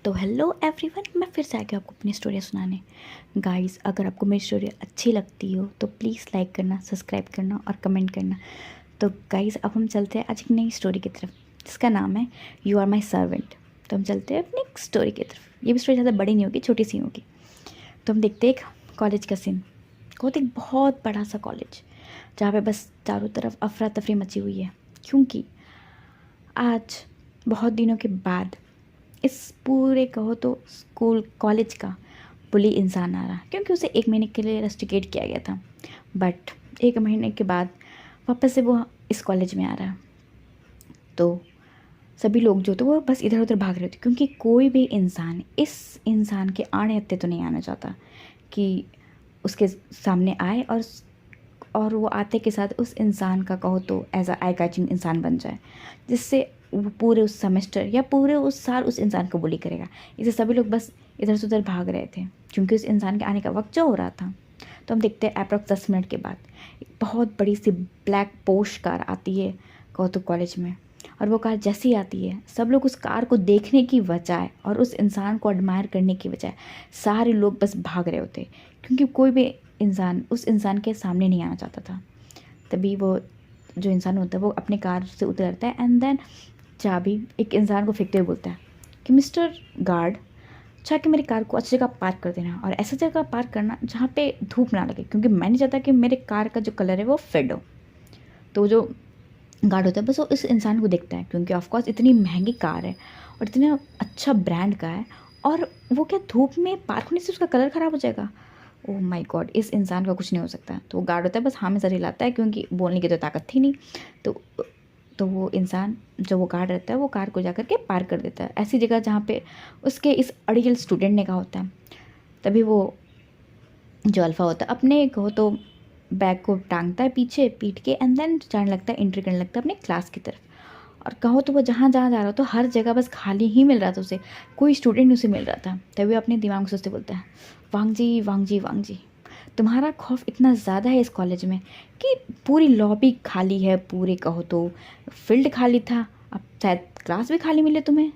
तो hello everyone, मैं फिर से आ गया आपको अपनी स्टोरी सुनाने। गाइस, अगर आपको मेरी स्टोरी अच्छी लगती हो तो प्लीज़ लाइक करना, सब्सक्राइब करना और कमेंट करना। तो गाइस, अब हम चलते हैं आज एक नई स्टोरी की तरफ जिसका नाम है यू आर माई सर्वेंट। तो हम चलते हैं अपनी स्टोरी की तरफ। ये भी स्टोरी ज़्यादा बड़ी नहीं होगी, छोटी सी होगी। तो हम देखते हैं एक कॉलेज का सीन। बहुत एक बहुत बड़ा सा कॉलेज जहाँ पे बस चारों तरफ अफरा तफरी मची हुई है, क्योंकि आज बहुत दिनों के बाद इस पूरे कहो तो स्कूल कॉलेज का बुली इंसान आ रहा, क्योंकि उसे 1 महीने के लिए रस्टिकेट किया गया था। बट 1 महीने के बाद वापस से वो इस कॉलेज में आ रहा। तो सभी लोग जो थे वो बस इधर उधर भाग रहे थे, क्योंकि कोई भी इंसान इस इंसान के आड़े हत्ते तो नहीं आना चाहता कि उसके सामने आए और वो आते के साथ उस इंसान का कहो तो एज अ आई कैचिंग इंसान बन जाए, जिससे वो पूरे उस सेमेस्टर या पूरे उस साल उस इंसान को बुली करेगा। इसे सभी लोग बस इधर से उधर भाग रहे थे, क्योंकि उस इंसान के आने का वक्त जो हो रहा था। तो हम देखते हैं अप्रॉक्स 10 मिनट के बाद एक बहुत बड़ी सी ब्लैक पोश कार आती है कौतुक कॉलेज में। और वो कार जैसी ही आती है, सब लोग उस कार को देखने की बजाय और उस इंसान को एडमायर करने की बजाय सारे लोग बस भाग रहे होते, क्योंकि कोई भी इंसान उस इंसान के सामने नहीं आना चाहता था। तभी वो जो इंसान होता है वो अपने कार से उतरता है एंड देन चाबी एक इंसान को फेंकते हुए बोलता है कि मिस्टर गार्ड, चाह के मेरी कार को अच्छी जगह पार्क कर देना, और ऐसी जगह पार्क करना जहाँ पे धूप ना लगे, क्योंकि मैं नहीं चाहता कि मेरे कार का जो कलर है वो फेड हो। तो जो गार्ड होता है बस वो इस इंसान को देखता है, क्योंकि ऑफकोर्स इतनी महंगी कार है और इतना अच्छा ब्रांड का है, और वो क्या धूप में पार्क होने से उसका कलर ख़राब हो जाएगा। ओह माय गॉड, इस इंसान का कुछ नहीं हो सकता। तो वो गार्ड होता है बस हाँ में सर हिलाता है, क्योंकि बोलने की तो ताकत थी नहीं। तो वो इंसान जो वो गार्ड रहता है वो कार को जा कर के पार्क कर देता है ऐसी जगह जहाँ पे उसके इस अड़ियल स्टूडेंट ने कहा होता है। तभी वो जो अल्फ़ा होता है अपने कहो तो बैग को टांगता है पीछे पीट के एंड देन जाने लगता है, एंट्री करने लगता है अपने क्लास की तरफ। और कहो तो वो जहाँ जहाँ जा रहा तो हर जगह बस खाली ही मिल रहा था उसे, कोई स्टूडेंट उसे मिल रहा था। तभी वो अपने दिमाग में सोचते बोलता है, वांग जी वांग जी वांग जी, तुम्हारा खौफ इतना ज़्यादा है इस कॉलेज में कि पूरी लॉबी खाली है, पूरे कहो तो फील्ड खाली था, अब शायद क्लास भी खाली मिले तुम्हें।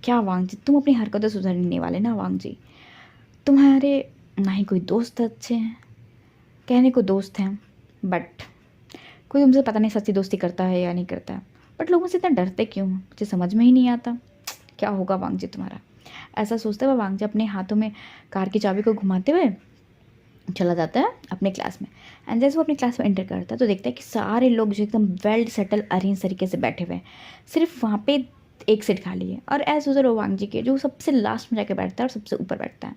क्या वांग जी, तुम अपनी हरकतें सुधारने वाले ना वांग जी। तुम्हारे ना ही कोई दोस्त अच्छे हैं, कहने को दोस्त हैं बट कोई तुमसे पता नहीं सच्ची दोस्ती करता है या नहीं करता है। बट लोगों से इतना डरते क्यों, मुझे समझ में ही नहीं आता। क्या होगा वांग जी तुम्हारा। ऐसा सोचते हुए वांग जी अपने हाथों में कार की चाबी को घुमाते हुए चला जाता है अपने क्लास में। एंड जैसे वो अपनी क्लास में एंटर करता है तो देखता है कि सारे लोग जो एकदम वेल सेटल अरेंज तरीके से बैठे हुए हैं, सिर्फ वहाँ पे एक सीट खाली है। और एज यूजल वो वांग जी के जो सबसे लास्ट में जाके बैठता है और सबसे ऊपर बैठता है।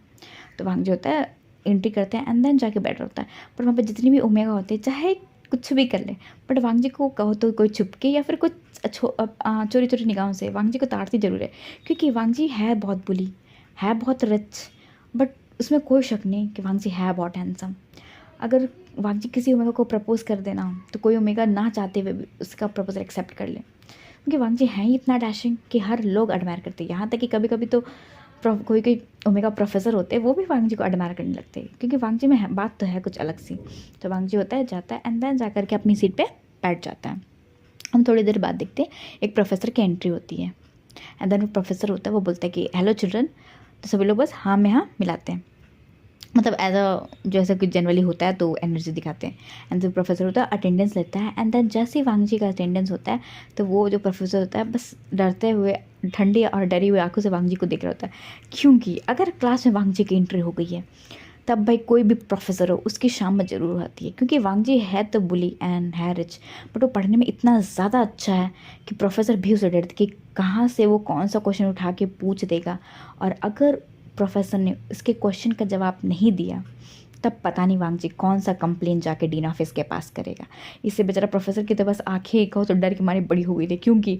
तो वांग जी होता है एंट्री करते हैं एंड देन जाके बैठ होता है। पर वहाँ पे जितनी भी ओमेगा होते हैं चाहे कुछ भी कर ले, बट वांग जी को कहो तो कोई छुप के या फिर कुछ चोरी चोरी निगाहों से वांग जी को ताड़ती जरूर है, क्योंकि वांग जी है बहुत बुली, है बहुत रिच, बट उसमें कोई शक नहीं कि वांग जी है बहुत हैंडसम। अगर वांग जी किसी ओमेगा को प्रपोज कर देना तो कोई ओमेगा ना चाहते हुए भी उसका प्रपोजल एक्सेप्ट कर ले, क्योंकि वांग जी हैं ही इतना डैशिंग कि हर लोग एडमायर करते हैं। यहाँ तक कि कभी कभी तो कोई कोई ओमेगा प्रोफेसर होते हैं वो भी वांग जी को एडमायर करने लगते हैं, क्योंकि वांग जी में बात तो है कुछ अलग सी। तो वांग जी होता है जाता है एंड देन जा कर के अपनी सीट पे बैठ जाता है। हम थोड़ी देर बाद देखते हैं एक प्रोफेसर की एंट्री होती है एंड देन वो प्रोफेसर होता है वो बोलता है कि हेलो चिल्ड्रन। तो सभी लोग बस हाँ में हाँ मिलाते हैं, मतलब एज अ जैसा कि जनरली होता है तो एनर्जी दिखाते हैं। एंड जो प्रोफेसर होता है अटेंडेंस लेता है एंड देन जैसे ही वांग जी का अटेंडेंस होता है तो वो जो प्रोफेसर होता है बस डरते हुए ठंडी और डरी हुई आंखों से वांग जी को देख रहा होता है, क्योंकि अगर क्लास में वांग जी की एंट्री हो गई है तब भाई कोई भी प्रोफेसर हो उसकी शाम में ज़रूर आती है, क्योंकि वांग जी है तो बुली एंड है रिच, बट वो पढ़ने में इतना ज़्यादा अच्छा है कि प्रोफेसर भी उसे डरते कि कहाँ से वो कौन सा क्वेश्चन उठा के पूछ देगा। और अगर प्रोफेसर ने इसके क्वेश्चन का जवाब नहीं दिया तब पता नहीं वांग जी कौन सा कंप्लेन जाके डीन ऑफिस के पास करेगा। इससे बेचारा प्रोफेसर की तो बस आंखें कहो तो डर के मारे बड़ी हो गई थी, क्योंकि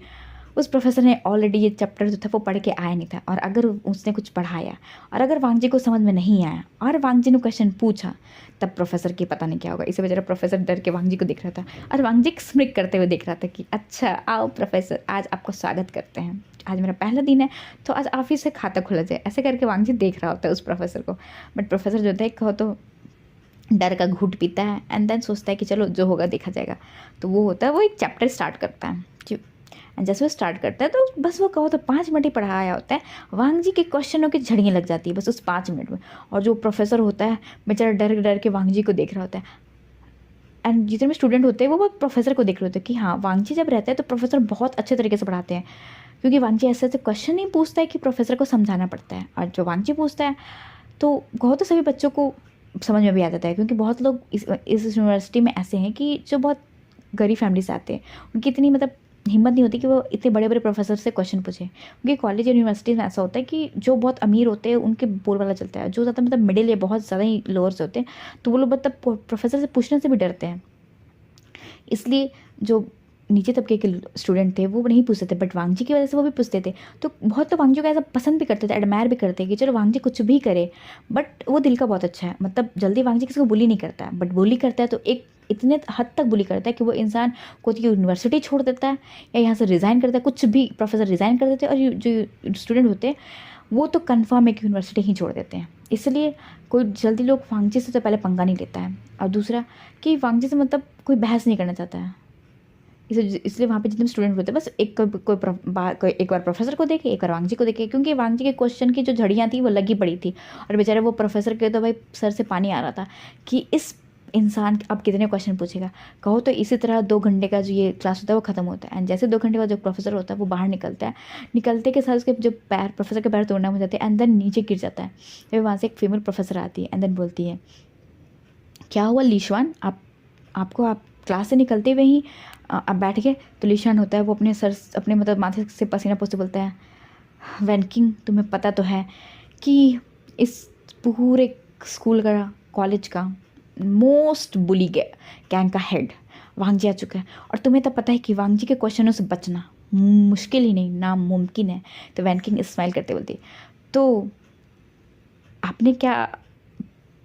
उस प्रोफेसर ने ऑलरेडी ये चैप्टर जो था वो पढ़ के आया नहीं था, और अगर उसने कुछ पढ़ाया और अगर वांग जी को समझ में नहीं आया और वांग जी ने क्वेश्चन पूछा तब प्रोफेसर की पता नहीं क्या होगा। इसे बेचारा प्रोफेसर डर के वांग जी को देख रहा था और वांग जी स्मिक करते हुए देख रहा था कि अच्छा आओ प्रोफेसर, आज आपको स्वागत करते हैं, आज मेरा पहला दिन है तो आज ऑफिस से खाता खुला जाए। ऐसे करके वांग जी देख रहा होता है उस प्रोफेसर को। बट प्रोफेसर जो था कहो तो डर का घूंट पीता है एंड देन सोचता है कि चलो जो होगा देखा जाएगा। तो वो होता है वो एक चैप्टर स्टार्ट करता है एंड जैसे वो स्टार्ट करता है तो बस वो कहो तो 5 मिनट ही पढ़ाया होता है, वांग जी के क्वेश्चनों की झड़ियाँ लग जाती है बस उस 5 मिनट में। और जो प्रोफेसर होता है बेचारा डर डर के वांग जी को देख रहा होता है, एंड जितने भी स्टूडेंट होते हैं वो प्रोफेसर को देख रहे होते हैं कि हाँ वांग जी जब रहते हैं तो प्रोफेसर बहुत अच्छे तरीके से पढ़ाते हैं, क्योंकि वांग जी ऐसे ऐसे क्वेश्चन नहीं पूछता है कि प्रोफेसर को समझाना पड़ता है। और जो वांग जी पूछता है तो कहो तो सभी बच्चों को समझ में भी आ जाता है, क्योंकि बहुत लोग इस यूनिवर्सिटी में ऐसे हैं कि जो बहुत गरीब फैमिली से आते हैं, उनकी इतनी मतलब हिम्मत नहीं होती कि वो इतने बड़े बड़े प्रोफेसर से क्वेश्चन पूछें। क्योंकि कॉलेज और यूनिवर्सिटी में ऐसा होता है कि जो बहुत अमीर होते हैं उनके बोल वाला चलता है, जो ज़्यादा मतलब मिडिल या बहुत ज़्यादा ही लोअर से होते हैं तो वो लोग मतलब प्रोफेसर से पूछने से भी डरते हैं। इसलिए जो नीचे तबके के स्टूडेंट थे वो नहीं पूछते थे, बट वांग जी की वजह से वो भी पूछते थे। तो बहुत तो वांग जी को ऐसा पसंद भी करते थे, एडमायर भी करते कि चलो वांग जी कुछ भी करे, बट वो दिल का बहुत अच्छा है। मतलब जल्दी वांग जी किसी को बुली नहीं करता है, बट बुली करता है तो एक इतने हद तक बुली करता है कि वो इंसान को यूनिवर्सिटी छोड़ देता है या यहाँ से रिज़ाइन करता है, कुछ भी प्रोफेसर रिज़ाइन कर देते हैं, और जो स्टूडेंट होते हैं वो तो कन्फर्म है कि यूनिवर्सिटी ही छोड़ देते हैं। इसलिए कोई जल्दी लोग वांग जी से तो पहले पंगा नहीं लेता है। और दूसरा कि वांग जी से मतलब कोई बहस नहीं करना चाहता है, इसलिए वहाँ पे जितने स्टूडेंट होते हैं बस कोई एक बार प्रोफेसर को देखे, एक बार वांग जी को देखे, क्योंकि वांग जी के क्वेश्चन की जो झड़ियाँ थी वो लगी पड़ी थी। और बेचारे वो प्रोफेसर के तो भाई सर से पानी आ रहा था कि इस इंसान अब कितने क्वेश्चन पूछेगा। कहो तो इसी तरह 2 घंटे का जो ये क्लास होता है वो खत्म होता है, एंड जैसे 2 घंटे का जो प्रोफेसर होता है वो बाहर निकलता है, निकलते के साथ उसके जो पैर प्रोफेसर के पैर तोड़ना हो जाते हैं, एंड देन नीचे गिर जाता है। फिर वहाँ से एक फीमेल प्रोफेसर आती है एंड देन बोलती है, क्या हुआ लीशवान, आप क्लास से निकलते हुए ही अब बैठ गए। तो लीशान होता है वो अपने मतलब माथे से पसीना पोंछते बोलता है, वैनकिंग तुम्हें पता तो है कि इस पूरे स्कूल का कॉलेज का मोस्ट बुली गैंग का हेड वांग जी आ चुका है, और तुम्हें तो पता है कि वांग जी के क्वेश्चनों से बचना मुश्किल ही नहीं नामुमकिन है। तो वैनकिंग स्माइल करते बोलती, तो आपने क्या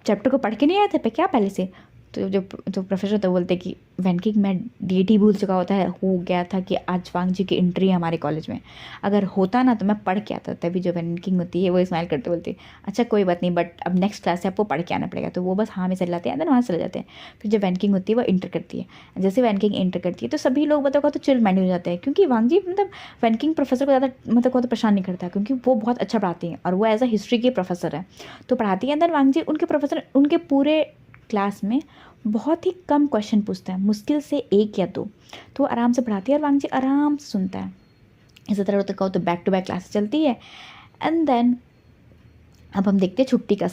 चैप्टर को पढ़ के नहीं आए थे क्या पहले से। तो जो प्रोफेसर तो बोलते कि वैनकिंग मैं डेट ही भूल चुका हो गया था कि आज वांग जी की एंट्री है हमारे कॉलेज में, अगर होता ना तो मैं पढ़ के आता। तभी जो वैनकिंग होती है वो स्माइल करते बोलती अच्छा कोई बात नहीं, बट अब नेक्स्ट क्लास से आपको पढ़ के आना पड़ेगा। तो वो बस हाँ में चले जाते हैं, देन वहाँ चले जाते हैं। फिर जब वैनकिंग होती है वो इंटर करती है, जैसे वैनकिंग इंटर करती है तो सभी लोग बताओ तो चिल माइंड हो जाते हैं, क्योंकि वांग जी मतलब वैनकिंग प्रोफेसर को ज़्यादा मतलब को तो परेशान नहीं करता, क्योंकि वो बहुत अच्छा पढ़ाती हैं और वो एज अ हिस्ट्री के प्रोफेसर है तो पढ़ाती है। देन वांग जी उनके प्रोफेसर उनके पूरे क्लास में बहुत ही कम क्वेश्चन पूछता है, मुश्किल से 1 या 2, तो आराम से पढ़ाती है और वांग जी आराम से सुनता है। इसी तरह होता कहो तो बैक टू बैक क्लास चलती है। एंड देन अब हम देखते हैं छुट्टी का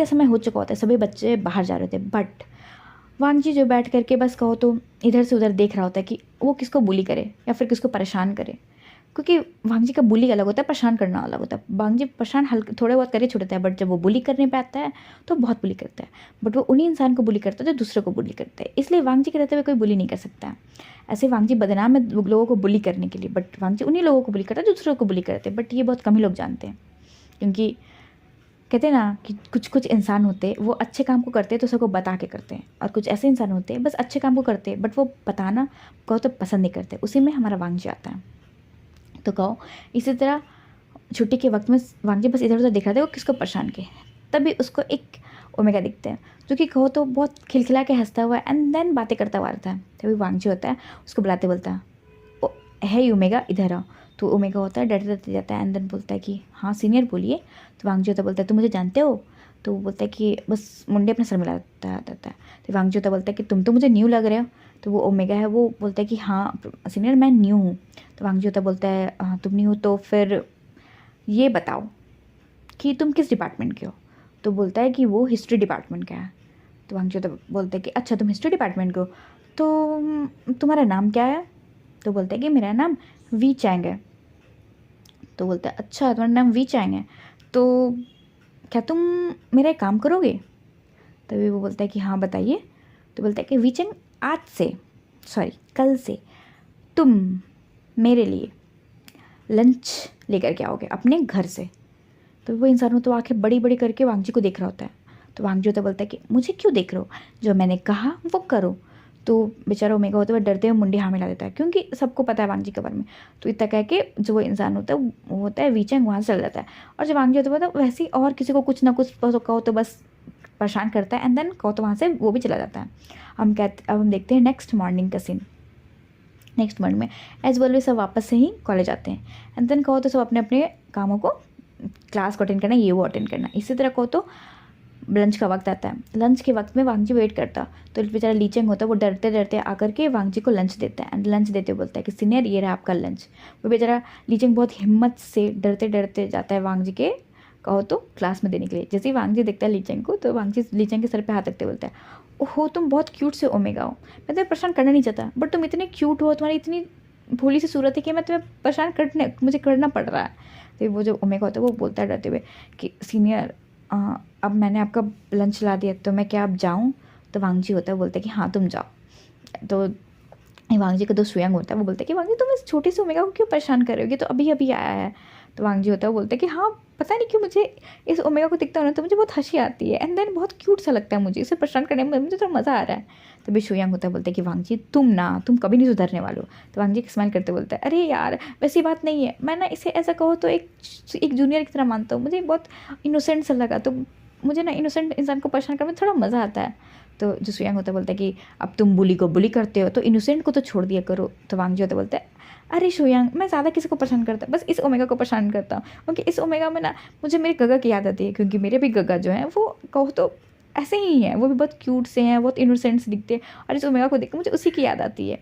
समय हो चुका होता है, सभी बच्चे बाहर जा रहे थे, बट वांग जी जो बैठ करके बस कहो तो इधर से उधर देख रहा होता है कि वो किसको बुली करे या फिर किसको परेशान करे, क्योंकि वांग जी का बुली अलग होता है, परेशान करना अलग होता है। वांग जी परेशान हल्के थोड़े बहुत करके छुड़ता है, बट जब वो बुली करने पे आता है तो बहुत बुली करता है, बट वो उन्हीं इंसान को बुली करता है जो दूसरे को बुली करता है। इसलिए वांग जी के रहते हुए कोई बुली नहीं कर सकता। ऐसे वांग जी बदनाम है लोगों को बुली करने के लिए, बट वांग जी उन्हीं लोगों को बुली करता है जो दूसरों को बुली करते हैं, बट ये बहुत कम ही लोग जानते हैं। क्योंकि कहते हैं ना कि कुछ कुछ इंसान होते हैं वो अच्छे काम को करते हैं तो सबको बता के करते हैं, और कुछ ऐसे इंसान होते हैं बस अच्छे काम को करते हैं बट वो बताना कहो तो पसंद नहीं करते। उसी में हमारा वांग जी आता है। तो कहो इसी तरह छुट्टी के वक्त में वांग जी बस इधर उधर दिख रहा था वो किसको परेशान के, तभी उसको एक ओमेगा दिखते हैं जो कि कहो तो बहुत खिलखिला के हंसता हुआ एंड देन बातें करता हुआ आता है। तभी वांग जी होता है उसको बुलाते बोलता है, ओ है ओमेगा इधर आओ। तो ओमेगा होता है डरते डरते जाता है एंड देन बोलता है कि हाँ सीनियर बोलिए। तो वांग जी होता बोलता है तुम मुझे जानते हो। तो वो बोलता है कि बस मुंडे अपने सर मिलाता रहता है। तो वांग जी होता बोलता है कि तुम तो मुझे न्यू लग रहे हो। तो वो ओमेगा है वो बोलता है कि हाँ सीनियर मैं न्यू हूँ। तो वांग जी होता बोलता है हाँ तुम न्यू हो तो फिर ये बताओ कि तुम किस डिपार्टमेंट के हो। तो बोलता है कि वो हिस्ट्री डिपार्टमेंट का है। तो वांग जी होता बोलता है कि अच्छा तुम हिस्ट्री डिपार्टमेंट के हो, तो तुम्हारा नाम क्या है। तो बोलता है कि मेरा नाम वी चैंग है। तो बोलता है अच्छा तुम्हारा नाम वी चैंग है, तो क्या तुम मेरा एक काम करोगे। तभी वो बोलता है कि हाँ बताइए। तो बोलता है कि वी चैंग आज से कल से तुम मेरे लिए लंच लेकर के आओगे अपने घर से। तो वो इंसान हो तो आंखें बड़ी बड़ी करके वांग जी को देख रहा होता है। तो वांग जी होता बोलता है कि मुझे क्यों देख रहे हो, जो मैंने कहा वो करो। तो बेचारा ओमेगा होता है डरते हुए मुंडी हाँ मिला देता है, क्योंकि सबको पता है वांग जी के बारे में। तो इतना कह के जो वो इंसान होता है वो होता है वीचैंग वहाँ से चल जाता है। और जब वांग जी होता है वैसे ही और किसी को कुछ ना कुछ कहो तो बस परेशान करता है एंड देन कहो तो वहाँ से वो भी चला जाता है। अब हम देखते हैं नेक्स्ट मॉर्निंग का सीन। नेक्स्ट मंथ में एज वेल वे सब वापस से ही कॉलेज आते हैं। एंड देन कहो तो सब अपने अपने कामों को, क्लास को अटेंड करना, ये वो अटेंड करना। इसी तरह कहो तो लंच का वक्त आता है। लंच के वक्त में वांगजी वेट करता, तो बेचारा लीचेंग होता है, वो डरते डरते आकर के वांगजी को लंच देता है। एंड लंच देते हुए बोलता है कि सीनियर ये रहा आपका लंच। वो बेचारा लीचेंग बहुत हिम्मत से डरते डरते जाता है वांगजी के कहो तो क्लास में देने के लिए। जैसे ही वांगजी देखता है लीचेंग को, तो वांगजी लीचेंग के सर पे हाथ रखते बोलता है, ओहो तुम बहुत क्यूट से ओमेगा हो, मैं तुम्हें परेशान करना नहीं चाहता, बट तुम इतने क्यूट हो, तुम्हारी इतनी भोली सी सूरत है कि मैं तुम्हें परेशान करने मुझे करना पड़ रहा है। तो वो जो ओमेगा होता है वो बोलता है डरते हुए कि सीनियर अब मैंने आपका लंच ला दिया, तो मैं क्या अब जाऊँ? तो वांगजी होता है बोलता है कि हाँ तुम जाओ। तो वांगजी का दोस्त सुयांग होता है, वो बोलता है कि वांगजी तुम इस छोटी सी ओमेगा को क्यों परेशान कर रहे हो, ये तो अभी अभी आया है। तो वांगजी होता है वो बोलता है कि हाँ पता नहीं क्यों मुझे इस ओमेगा को दिखता है ना तो मुझे बहुत हंसी आती है, एंड देन बहुत क्यूट सा लगता है मुझे, इसे परेशान करने में मुझे थोड़ा मज़ा आ रहा है। तभी शुयांग होता है बोलता है कि वांगजी तुम कभी नहीं सुधरने वाले हो। तो वांगजी स्माइल करते बोलता है, अरे यार वैसी बात नहीं है, मैं ना इसे ऐसा कहो तो एक जूनियर की तरह मानता हूँ, मुझे बहुत इनोसेंट सा लगा, तो मुझे ना इनोसेंट इंसान को परेशान करने में थोड़ा मज़ा आता है। तो जो सुयांग होता है बोलता है कि अब तुम बुली को बुली करते हो तो इनोसेंट को तो छोड़ दिया करो। तो वांगजी होता बोलता है, अरे शुयांग मैं ज़्यादा किसी को परेशान करता, बस इस ओमेगा को परेशान करता हूँ, क्योंकि इस ओमेगा में ना मुझे मेरे गगा की याद आती है, क्योंकि मेरे भी गगा जो हैं वो कहो तो ऐसे ही हैं, वो भी बहुत क्यूट से हैं, बहुत इनोसेंट से दिखते हैं, और इस ओमेगा को देख कर मुझे उसी की याद आती है।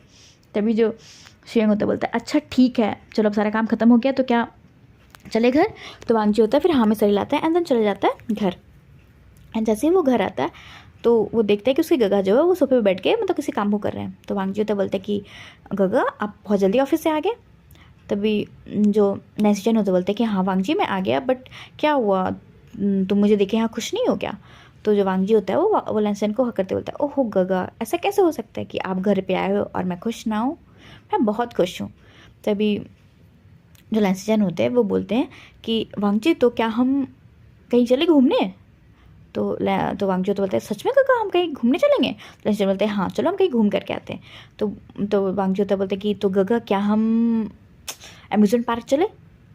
तभी जो शुयांग होता बोलता है, अच्छा ठीक है चलो अब सारा काम खत्म हो गया तो क्या चले घर? तो वांगजी होता है फिर हाँ में सही लाता है एंड देन चले जाता है घर। एंड जैसे ही वो घर आता है तो वो देखता है कि उसके गगा जो है वो सोफे पे बैठ के मतलब किसी काम को कर रहे हैं। तो वांगजी होता बोलता है कि गगा आप बहुत जल्दी ऑफिस से आ गए। तभी जो नैन्सी चैन होता बोलते हैं कि हाँ वांगजी मैं आ गया, बट क्या हुआ तुम मुझे देखे यहाँ खुश नहीं हो क्या? तो जो वांगजी होता है वो नैन्सी चैन को हक करते बोलता है, ओहो गगा ऐसा कैसे हो सकता है कि आप घर पे आए हो और मैं खुश ना हूँ, मैं बहुत खुश हूँ। तभी जो नैन्सी चैन होते हैं वो बोलते हैं कि वांगजी तो क्या हम कहीं चले घूमने? तो वांगजी तो बोलते हैं सच में काका हम कहीं घूमने चलेंगे? तो लंचन बोलते हैं हाँ चलो हम कहीं घूम करके आते हैं। तो वांगजी होता बोलते हैं कि तो गगा क्या हम अम्यूज़मेंट पार्क चले?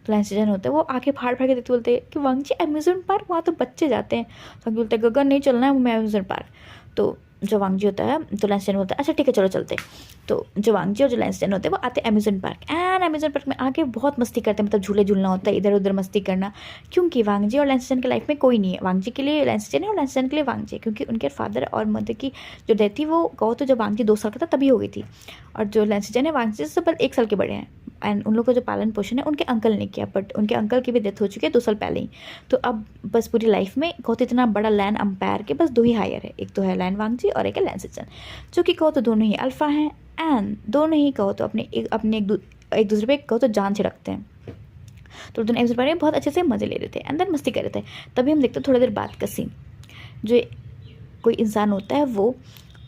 तो लंचन होता है वो आके फाड़ फाड़ के देखते बोलते हैं कि वांगजी अम्यूज़मेंट पार्क वहाँ तो बच्चे जाते हैं। तो वांगजी बोलते हैं गगा नहीं चलना है मैं अम्यूज़मेंट पार्क। तो जो वांगजी होता है तो लंचन बोलता है अच्छा ठीक है चलो चलते। तो जो वांगजी और जो लंचन होते हैं वो आते हैं amusement park, and amusement park में आके बहुत मस्ती करते हैं, मतलब झूले झूलना होता है, इधर उधर मस्ती करना, क्योंकि वांगजी और लंचन की लाइफ में कोई नहीं है। वांगजी के लिए लंचन है और लंचन के लिए वांगजी, क्योंकि उनके फादर और मदर की जो डेथ थी वो कहो तो जब वांगजी 2 साल का था तभी हो गई थी, और जो लंचन है वांगजी से बस 1 साल के बड़े हैं। एंड उन लोग का जो पालन पोषण है उनके अंकल ने किया, बट उनके अंकल की भी डेथ हो चुकी है 2 साल पहले ही। तो अब बस पूरी लाइफ में कहो तो इतना बड़ा लैंड अंपायर के बस 2 ही हायर है, एक तो है लैंड वांगजी और एक है लैंसिचन, जो कि कहो तो दोनों ही अल्फा हैं, एंड दोनों ही कहो तो अपने एक दूसरे पे कहो तो जान छिड़कते हैं। तो दोनों एक दूसरे पर बहुत अच्छे से मज़े ले रहे थे एंड देन मस्ती कर रहे थे। तभी हम देखते थोड़ी देर बाद का सीन, जो कोई इंसान होता है वो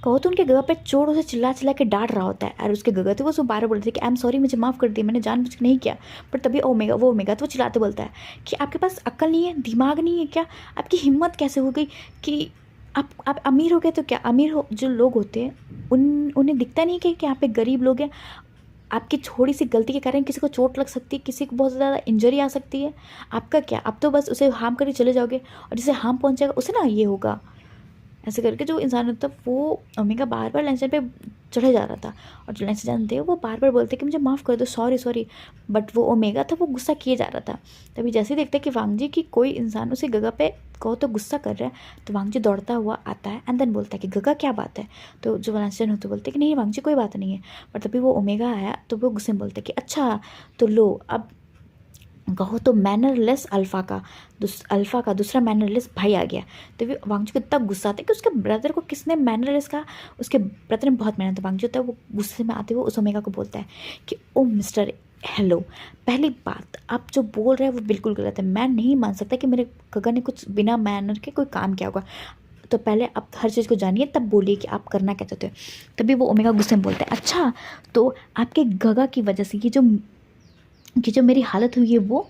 कहो तो उनके गगा पे चोट उसे चिल्ला चिल्ला के डांट रहा होता है, और उसके गगा थे वो उसको बार बोल रहे थे कि आई एम सॉरी मुझे माफ़ कर दिया, मैंने जानबूझ के नहीं किया। पर तभी ओमेगा तो वो चिल्लाते बोलता है कि आपके पास अक्ल नहीं है, दिमाग नहीं है क्या? आपकी हिम्मत कैसे हो गई कि आप अमीर हो गए? तो क्या अमीर हो जो लोग होते हैं उन्हें दिखता नहीं कि यहाँ पे गरीब लोग हैं, आपकी थोड़ी सी गलती के कारण किसी को चोट लग सकती है, किसी को बहुत ज़्यादा इंजरी आ सकती है, आपका क्या? आप तो बस उसे हार्म करके चले जाओगे, और जिसे हार्म पहुँचेगा उसे ना ये होगा। ऐसे करके जो इंसान होता है वो ओमेगा बार बार लंचन पे चढ़े जा रहा था, और जो लंचन जानते हैं वो बार बार बोलते कि मुझे माफ़ कर दो, सॉरी सॉरी, बट वो ओमेगा था वो गुस्सा किए जा रहा था। तभी जैसे ही देखते कि वांगजी की कोई इंसान उसे गगा पे कहो तो गुस्सा कर रहा है, तो वांगजी दौड़ता हुआ आता है एंड देन बोलता है कि गगा क्या बात है? तो जो लंचन होते बोलते कि नहीं वांगजी कोई बात नहीं है। पर तभी वो ओमेगा आया तो वो गुस्से में बोलते कि अच्छा तो लो अब कहो तो मैनरलेस अल्फ़ा का दूसरा मैनरलेस भाई आ गया। तो भी वांगजी को इतना गुस्सा आता है कि उसके ब्रदर को किसने मैनरलेस कहा, उसके ब्रदर ने बहुत मेहनत। वांगजी होता है वो गुस्से में आते हुए उस ओमेगा को बोलता है कि ओ मिस्टर हेलो, पहली बात आप जो बोल रहे हैं वो बिल्कुल गलत है, मैं नहीं मान सकता कि मेरे गगा ने कुछ बिना मैनर के कोई काम किया होगा, तो पहले आप हर चीज़ को जानिए तब बोलिए कि आप करना क्या चाहते हो। तभी वो ओमेगा गुस्से में बोलता है अच्छा तो आपके गगा की वजह से कि जो मेरी हालत हुई है वो,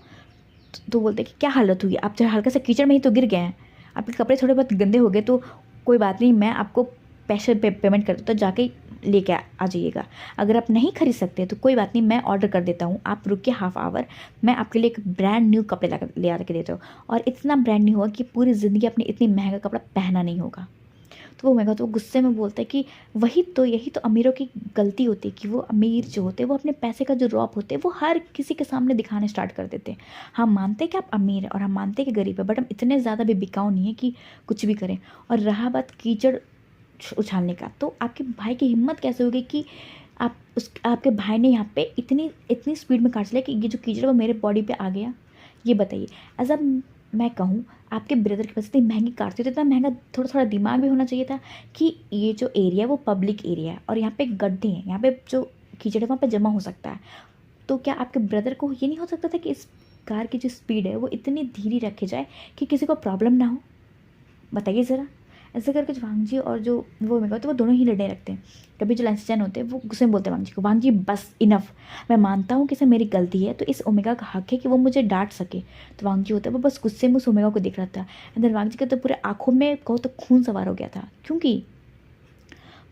तो बोलते हैं कि क्या हालत हुई है? आप जो हल्का सा कीचड़ में ही तो गिर गए हैं, आपके कपड़े थोड़े बहुत गंदे हो गए, तो कोई बात नहीं, मैं आपको पैसे पेमेंट कर देता हूँ, जाके लेके आ जाइएगा। अगर आप नहीं खरीद सकते तो कोई बात नहीं, मैं ऑर्डर कर देता हूँ, आप रुकिए हाफ आवर, मैं आपके लिए एक ब्रांड न्यू कपड़े ले आके देता हूँ, और इतना ब्रांड न्यू होगा कि पूरी ज़िंदगी अपने इतनी महंगा कपड़ा पहना नहीं होगा। तो वो ओमेगा तो गुस्से में बोलता है कि यही तो अमीरों की गलती होती है कि वो अमीर जो होते हैं वो अपने पैसे का जो रौब होते हैं वो हर किसी के सामने दिखाने स्टार्ट कर देते हैं। हम मानते हैं कि आप अमीर हैं और हम मानते हैं कि गरीब है, बट हम इतने ज़्यादा भी बिकाऊ नहीं है कि कुछ भी करें। और रहा बात कीचड़ उछालने का, तो आपके भाई की हिम्मत कैसे होगी कि आपके भाई ने यहाँ पे इतनी इतनी स्पीड में कार चलाया कि ये जो कीचड़ वो मेरे बॉडी पे आ गया। ये बताइए, एज अब मैं कहूँ, आपके ब्रदर के पास इतनी महंगी कार थी तो इतना महंगा थोड़ा थोड़ा दिमाग भी होना चाहिए था कि ये जो एरिया है वो पब्लिक एरिया है और यहाँ पे गड्ढे हैं, यहाँ पे जो कीचड़ है वहाँ पे जमा हो सकता है। तो क्या आपके ब्रदर को ये नहीं हो सकता था कि इस कार की जो स्पीड है वो इतनी धीरे रखी जाए कि किसी को प्रॉब्लम ना हो? बताइए ज़रा। ऐसे करके जो वांगजी और जो वो ओमेगा होते हैं वो दोनों ही लड़ने लगते हैं। कभी जो लैंसचैन होते हैं वो गुस्से में बोलते हैं वांगजी को, वांगजी बस इनफ, मैं मानता हूँ कि इसे मेरी गलती है तो इस ओमेगा का हक है कि वो मुझे डांट सके। तो वांगजी होता है वो बस गुस्से में उस ओमेगा को देख रहा था। एंड देन वांगजी का तो पूरे आँखों में कहो तो खून सवार हो गया था, क्योंकि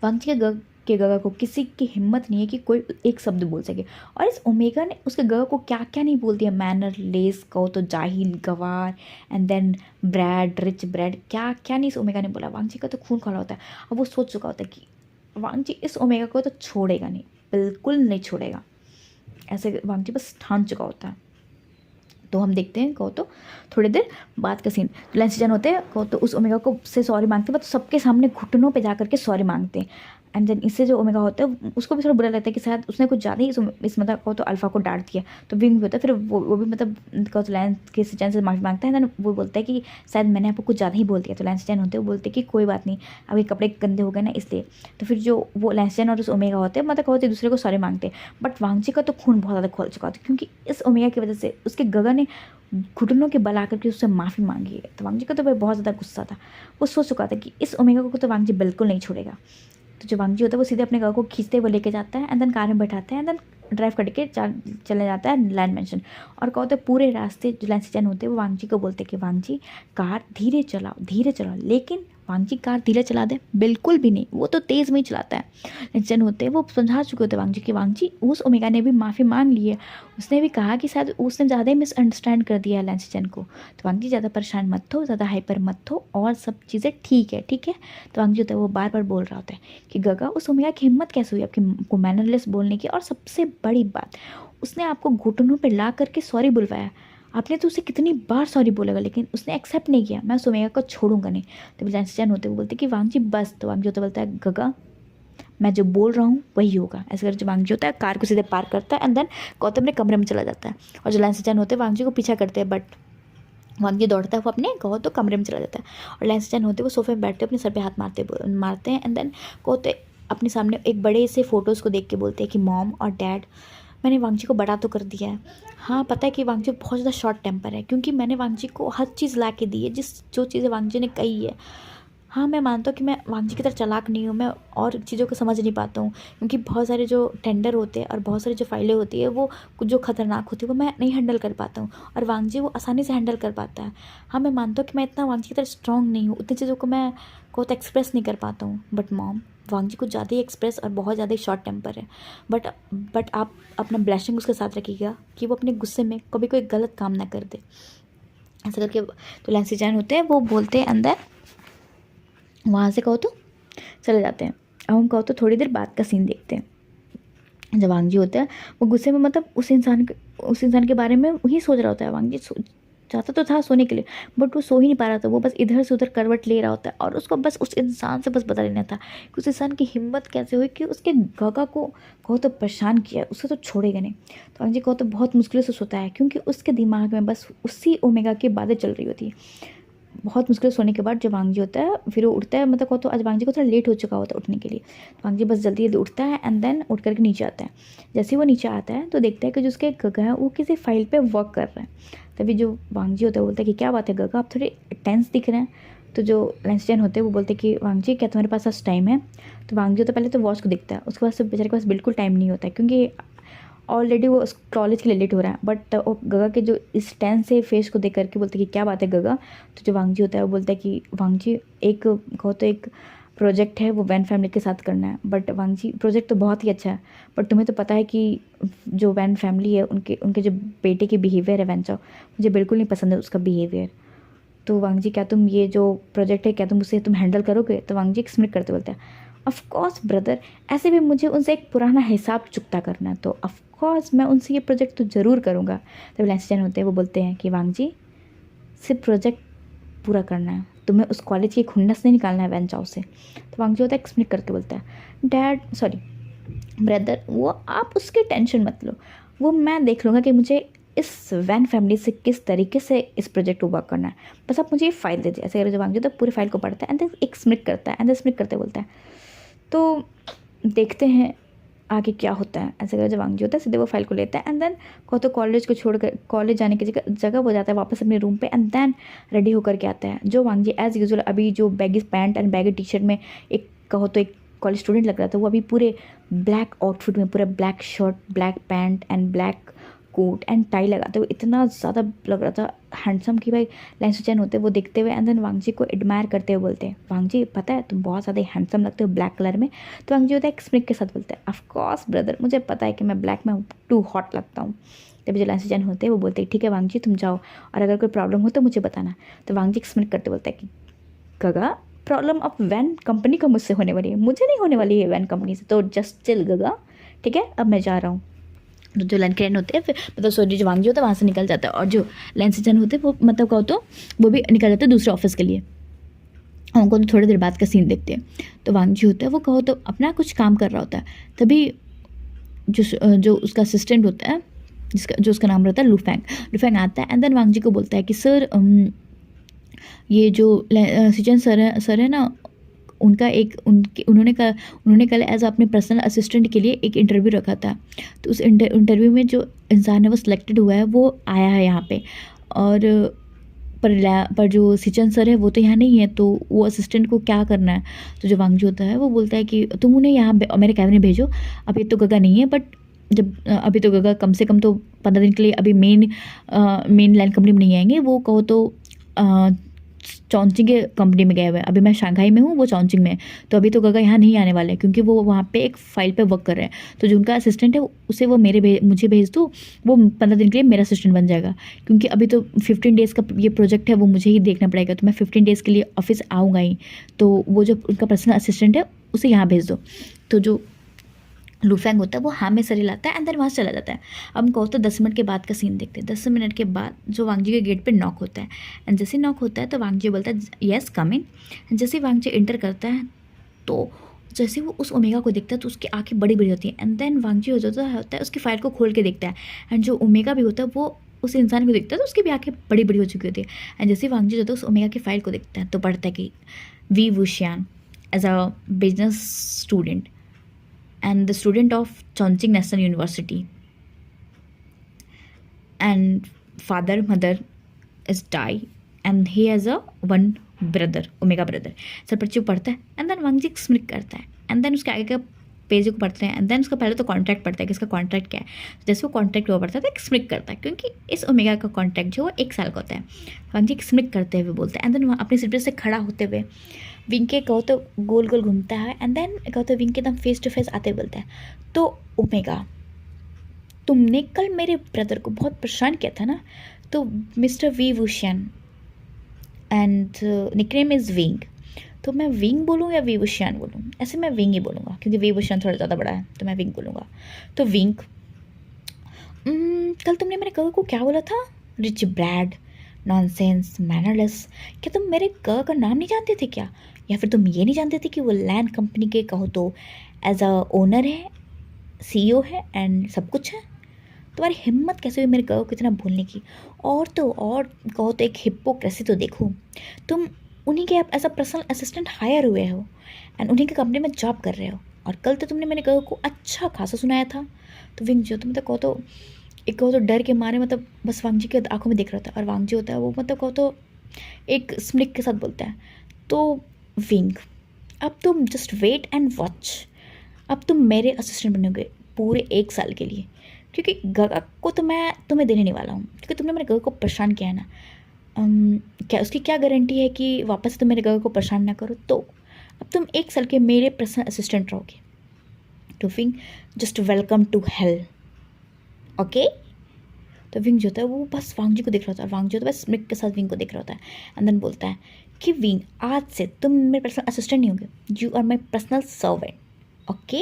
वांगजी के गगा को किसी की हिम्मत नहीं है कि कोई एक शब्द बोल सके। और इस ओमेगा ने उसके गगा को क्या क्या नहीं बोल दिया, मैनर लेस कहो तो जाहिल गवार, and then brat rich brat, क्या क्या नहीं इस ओमेगा ने बोला। वांगजी का तो खून खौला होता है। अब वो सोच चुका होता है कि वांगजी इस ओमेगा को तो छोड़ेगा नहीं, बिल्कुल नहीं छोड़ेगा, ऐसे वांगजी बस ठान चुका होता है। तो हम देखते हैं कहो तो थोड़ी देर बाद का सीन, लैंसचैन होते हैं कहो तो उस ओमेगा को से सॉरी मांगते हैं, बट सबके सामने घुटनों पे जा करके सॉरी मांगते हैं। एंड देन इससे जो ओमेगा होता है उसको भी थोड़ा बुरा लगता है कि शायद उसने कुछ ज़्यादा ही इस मतलब कहो तो अल्फा को डांट दिया। तो विंग भी होता है, फिर वो भी मतलब कहो तो लैंसचैन से माफी मांगता है। देन वो बोलता है कि शायद मैंने आपको कुछ ज़्यादा ही बोल दिया। तो लैंसचैन होते हैं वो बोलते हैं कि कोई बात नहीं, अब ये कपड़े गंदे हो गए ना इसलिए। तो फिर जो वो लैंसचैन और उस ओमेगा होते हैं मतलब कहो तो दूसरे को सॉरी मांगते हैं। बट वांगजी का तो खून बहुत ज़्यादा खोल चुका था क्योंकि इस ओमेगा की वजह से उसके गगा ने घुटनों के बल आकर के उससे माफ़ी मांगी है। तो वांगजी का तो भाई बहुत ज़्यादा गुस्सा था। वो सोच चुका था कि इस ओमेगा को तो वांगजी बिल्कुल नहीं छोड़ेगा। तो जो वांगजी होता है वो सीधे अपने गगा को खींचते हुए लेके जाता है एंड देन कार में बैठाते हैं एंड देन ड्राइव करके चले जाता है लैंड मैंशन। और क्या होता है पूरे रास्ते जो लैंसचैन होते हैं वो वांगजी को बोलते हैं कि वांगजी कार धीरे चलाओ, लेकिन वांगजी कार धीरे चला दे बिल्कुल भी नहीं, वो तो तेज़ में ही चलाता है। लैंसचैन होते हैं वो समझा चुके होते हैं वांगजी कि वांगजी उस ओमेगा ने भी माफ़ी मांग ली है, उसने भी कहा कि शायद उसने ज़्यादा ही मिसअंडरस्टैंड कर दिया है लैंसचैन को। तो वांगजी ज़्यादा परेशान मत हो, ज़्यादा हाइपर मत हो और सब चीज़ें ठीक है ठीक है। तो वांगजी होता है वो बार बार बोल रहा होता है कि गगा उस ओमेगा की हिम्मत कैसे हुई आपको मैनरलेस बोलने की, और सबसे बड़ी बात उसने आपको घुटनों पर ला करके सॉरी बुलवाया। आपने तो उसे कितनी बार सॉरी बोलेगा लेकिन उसने एक्सेप्ट नहीं किया। मैं उस ओमेगा को छोड़ूंगा नहीं। तो लैंसचैन होते वो बोलते कि वांगजी बस। तो वांगजी होता बोलता है गगा मैं जो बोल रहा हूँ वही होगा। ऐसे करके जो वांगजी होता है कार को सीधे पार्क करता है एंड देन गौतम अपने कमरे में चला जाता है। और जो लैंसचैन होते हैं वांगजी को पीछा करते हैं, बट वांगजी दौड़ता है वो अपने कहो तो कमरे में चला जाता है। और लैंसचैन होते वो सोफे में बैठते अपने सर पे हाथ मारते हैं एंड देन कहते अपने सामने एक बड़े से फ़ोटोज़ को देख के बोलते हैं कि मॉम और डैड मैंने वांगजी को बड़ा तो कर दिया है। हाँ पता है कि वांगजी बहुत ज़्यादा शॉर्ट टेम्पर है क्योंकि मैंने वांगजी को हर चीज़ ला के दी है जो चीज़ें वांगजी ने कही है। हाँ मैं मानता हूँ कि मैं वांगजी की तरह चालाक नहीं हूँ, मैं और चीज़ों को समझ नहीं पाता हूँ क्योंकि बहुत सारे जो टेंडर होते हैं और बहुत सारी जो फाइलें होती है वो कुछ जो खतरनाक होती है वो मैं नहीं हैंडल कर पाता हूँ और वांगजी वो आसानी से हैंडल कर पाता है। हाँ मैं मानता हूँ कि मैं इतना वांगजी की तरह स्ट्रॉन्ग नहीं हूँ, उतनी चीज़ों को मैं को तो एक्सप्रेस नहीं कर पाता हूँ। बट मॉम वांगजी कुछ ज़्यादा ही एक्सप्रेस और बहुत ज़्यादा ही शॉर्ट टेम्पर है। बट आप अपना ब्लैशिंग उसके साथ रखिएगा कि वो अपने गुस्से में कभी कोई गलत काम ना कर दे। ऐसा करके तो लैंसचैन होते हैं वो बोलते हैं अंदर वहाँ से कहो तो चले जाते हैं। अब हम कहो तो थोड़ी देर बाद का सीन देखते हैं। जब वांगजी होता है वो गुस्से में मतलब उस इंसान के बारे में वही सोच रहा होता है। वांगजी चाहता तो था सोने के लिए बट वो सो ही नहीं पा रहा था, वो बस इधर से उधर करवट ले रहा होता है और उसको बस उस इंसान से बस बता लेना था कि उस इंसान की हिम्मत कैसे हुई कि उसके गगा को कहो तो परेशान किया, उसे तो छोड़ेगा नहीं। तो वांगजी कहो तो बहुत मुश्किल से सोता है क्योंकि उसके दिमाग में बस उसी ओमेगा की बातें चल रही होती है। बहुत मुश्किल सोने के बाद जब वांगजी होता है फिर वो उठता है, मतलब कहो तो आज वांगजी को थोड़ा लेट हो चुका होता है उठने के लिए। तो वांगजी बस जल्दी जल्दी उठता है एंड देन उठ करके नीचे आता है। जैसे ही वो नीचे आता है तो देखता है कि जो उसके गगा है वो किसी फाइल पे वर्क कर रहा है। तभी जो वांगजी होता है बोलता है कि क्या बात है गगा आप थोड़े टेंस दिख रहे हैं। तो जो लैंसचैन होते हैं वो बोलते हैं कि वांगजी क्या तुम्हारे पास आज टाइम है। तो वांगजी होता है पहले तो वॉच को देखता है, उसके बाद बेचारे के पास बिल्कुल टाइम नहीं होता है क्योंकि ऑलरेडी वो कॉलेज के लिए लेट हो रहा है। बट वो गगा के जो इस टेंस से फेस को देख करके बोलते कि क्या बात है गगा। तो जो वांगजी होता है वो बोलता है कि वांगजी एक कहो तो एक प्रोजेक्ट है वो वैन फैमिली के साथ करना है। बट वांगजी प्रोजेक्ट तो बहुत ही अच्छा है बट तुम्हें तो पता है कि जो वैन फैमिली है उनके जो बेटे के बिहेवियर है वैंचा मुझे बिल्कुल नहीं पसंद है उसका बिहेवियर। तो वांग जी क्या तुम ये जो प्रोजेक्ट है क्या तुम उसे तुम हैंडल करोगे? तो वांग जी स्मिक करते बोलते हैं ऑफ कोर्स ब्रदर, ऐसे भी मुझे उनसे एक पुराना हिसाब चुकता करना है, तो ऑफ कोर्स मैं उनसे ये प्रोजेक्ट तो ज़रूर करूँगा। तब लैंसी चैन होते हैं, वो बोलते हैं कि वांग जी सिर्फ प्रोजेक्ट पूरा करना है, तुम्हें उस कॉलेज की खुन्नस नहीं निकालना है वैन चाओ से। तो वांग जी होता है एक्सप्लेन करके बोलता है डैड सॉरी ब्रदर, वो आप उसकी टेंशन मत लो, वो मैं देख लूँगा कि मुझे इस वैन फैमिली से किस तरीके से इस प्रोजेक्ट को वर्क करना है, बस आप मुझे ये फाइल दे दीजिए। ऐसे करके जब वांग जी तो पूरी फाइल को पढ़ता है एंड देन एक स्मिट करता है एंड देन स्मिट करते बोलता है तो देखते हैं आगे क्या होता है। ऐसे करके जब वांग जी होता है सीधे वो फाइल को लेता है एंड देन तो कॉलेज को छोड़कर कॉलेज जाने की जगह वो जाता है वापस अपने रूम पे एंड देन रेडी होकर के आता है। जो वांग जी एज यूजुअल अभी जो baggy pant and baggy T shirt में एक कहो तो एक कॉलेज स्टूडेंट लग रहा था, वो अभी पूरे ब्लैक आउटफिट में, पूरा black shirt black pant and black coat and tie लगाते हुए इतना ज़्यादा लग रहा था हैंडसम कि भाई लैंसी चैन होते वो देखते हुए एंड देन वांग जी को एडमायर करते हुए बोलते हैं वांग जी पता है तुम बहुत ज़्यादा हैंडसम लगते हो ब्लैक कलर में। तो वांग जी होता है एक स्मिक के साथ बोलते हैं ऑफ कोर्स ब्रदर, मुझे पता है कि मैं ब्लैक में टू हॉट लगता हूँ। तभी जो लैंसी चैन होते हैं वो बोलते हैं ठीक है वांग जी तुम जाओ और अगर कोई प्रॉब्लम हो तो मुझे बताना। तो वांग जी स्मिक करते बोलता है कि गगा प्रॉब्लम अब वैन कंपनी को मुझसे होने वाली है, मुझे नहीं होने वाली है वैन कंपनी से, तो जस्ट चिल गगा, ठीक है अब मैं जा रहा हूँ। तो जो लैंक्रेन होते हैं फिर मतलब सॉरी जो वांग जी होता है वहाँ से निकल जाता है और जो लैंसी चैन होते हैं वो मतलब कहो तो वो भी निकल जाते हैं दूसरे ऑफिस के लिए। उनको तो थोड़ी देर बाद का सीन देखते हैं। तो वांग जी होता है वो कहो तो अपना कुछ काम कर रहा होता है, तभी जो उसका असिस्टेंट होता है जो उसका नाम रहता है लुफैंग आता है एंड देन वांग जी को बोलता है कि सर ये जो सिचन सर है ना उनका एक उन्होंने कल एज अपने पर्सनल असिस्टेंट के लिए एक इंटरव्यू रखा था, तो उस इंटरव्यू में जो इंसान है वो सिलेक्टेड हुआ है वो आया है यहाँ पे और पर जो सिचन सर है वो तो यहाँ नहीं है, तो वो असिस्टेंट को क्या करना है। तो जो वांग जी होता है वो बोलता है कि तुम उन्हें यहाँ मेरे कैबिन में भेजो, अभी तो गगा नहीं है बट जब अभी तो गगा कम से कम तो 15 दिन के लिए अभी मेन लाइन कंपनी में नहीं आएंगे, वो कहो तो चॉन्चिंग के कंपनी में गए हुए हैं। अभी मैं शंघाई में हूँ वो चॉन्चिंग में है, तो अभी तो गगा यहाँ नहीं आने वाले हैं क्योंकि वो वहाँ पे एक फ़ाइल पे वर्क कर रहे हैं। तो जो उनका असिस्टेंट है उसे वो मुझे भेज दो, वो 15 दिन के लिए मेरा असिस्टेंट बन जाएगा क्योंकि अभी तो 15 डेज़ का ये प्रोजेक्ट है वो मुझे ही देखना पड़ेगा, तो मैं 15 डेज़ के लिए ऑफिस आऊँगा ही, तो वो जो उनका पर्सनल असिस्टेंट है उसे यहाँ भेज दो। तो जो लुफैंग होता है वो हाँ में सर हिलाता है एंड देन वहाँ से चला जाता है। अब कहो तो 10 मिनट के बाद का सीन देखते हैं। 10 मिनट के बाद जो वांग जी के गेट पे नॉक होता है एंड जैसे नॉक होता है तो वांग जी बोलता है येस कम इन। जैसे वांग जी एंटर करता है तो जैसे वो उस ओमेगा को देखता है तो उसकी आंखें बड़ी बड़ी होती हैं एंड देन वांग जी होता है उसकी फाइल को खोल के देखता है एंड जो ओमेगा भी होता है वो उस इंसान को देखता है तो उसकी भी आंखें बड़ी बड़ी हो चुकी होती है एंड जैसे वांग जी होता है उस ओमेगा की फाइल को देखता है तो पढ़ता है कि Wei Wuxian as a business student and the student of Chongqing National University, and father mother is die and he has a one brother omega brother। Sir पर्ची पढ़ता है एंड देन वांग जी स्मिक करता है एंड देन उसके आगे का page को पढ़ते हैं एंड देन उसका पहले तो कॉन्ट्रैक्ट पढ़ता है कि इसका कॉन्ट्रैक्ट क्या है। जैसे वो कॉन्ट्रैक्ट हुआ पढ़ता है तो स्मिक करता है क्योंकि इस ओमेगा का कॉन्ट्रैक्ट जो 1 साल का होता है। वांग जी स्मिक करते हुए बोलते हैं एंड देन अपनी सीट से खड़ा होते हुए विंग के कहो तो गोल गोल घूमता है एंड देन कहो तो विंग के एकदम फेस टू फेस आते बोलता है तो ओमेगा तुमने कल मेरे ब्रदर को बहुत परेशान किया था ना, तो mister Wei Wuxian and nickname is Wing, तो मैं विंग बोलूँ या वी वुशियन बोलूँ? ऐसे मैं विंग ही बोलूँगा क्योंकि वी वुशियन थोड़ा ज़्यादा बड़ा है तो मैं विंग बोलूँगा। तो विंग कल तुमने मेरे कल को क्या बोला था? Rich brat, nonsense, mannerless. क्या तुम मेरे का नाम नहीं जानते थे क्या? या फिर तुम ये नहीं जानते थे कि वो लैंड कंपनी के कहो तो एज अ ओनर है, सीईओ है एंड सब कुछ है? तुम्हारी हिम्मत कैसे हुई मेरे को इतना बोलने की? और तो और कहो तो एक हिपोक्रेसी तो देखो, तुम उन्हीं के as a personal assistant hire हुए हो एंड उन्हीं के कंपनी में जॉब कर रहे हो और कल तो तुमने मेरे को अच्छा खासा सुनाया था। तो विंग जो तुम मतलब कहो तो एक कहो तो डर के मारे मतलब बस वांग जी के आंखों में दिख रहा था और वांग जी होता है वो मतलब कहो तो एक स्मिक के साथ बोलता है तो विंग अब तुम जस्ट वेट एंड वॉच, अब तुम मेरे असिस्टेंट बनोगे पूरे 1 साल के लिए क्योंकि गगा को तो मैं तुम्हें देने नहीं वाला हूँ क्योंकि तुमने मेरे गगा को परेशान किया है ना। क्या उसकी क्या गारंटी है कि वापस तुम मेरे गगा को परेशान ना करो? तो अब तुम 1 साल के मेरे पर्सनल असिस्टेंट रहोगे। तो Wing just welcome to hell, okay? तो विंग जो होता है वो बस वांग जी को देख रहा होता है, वांग जी होता है बस स्मिक के साथ विंग को देख रहा होता है। एंड देन बोलता है कि विंग आज से तुम मेरे पर्सनल असिस्टेंट नहीं होगे, you are my personal servant, okay,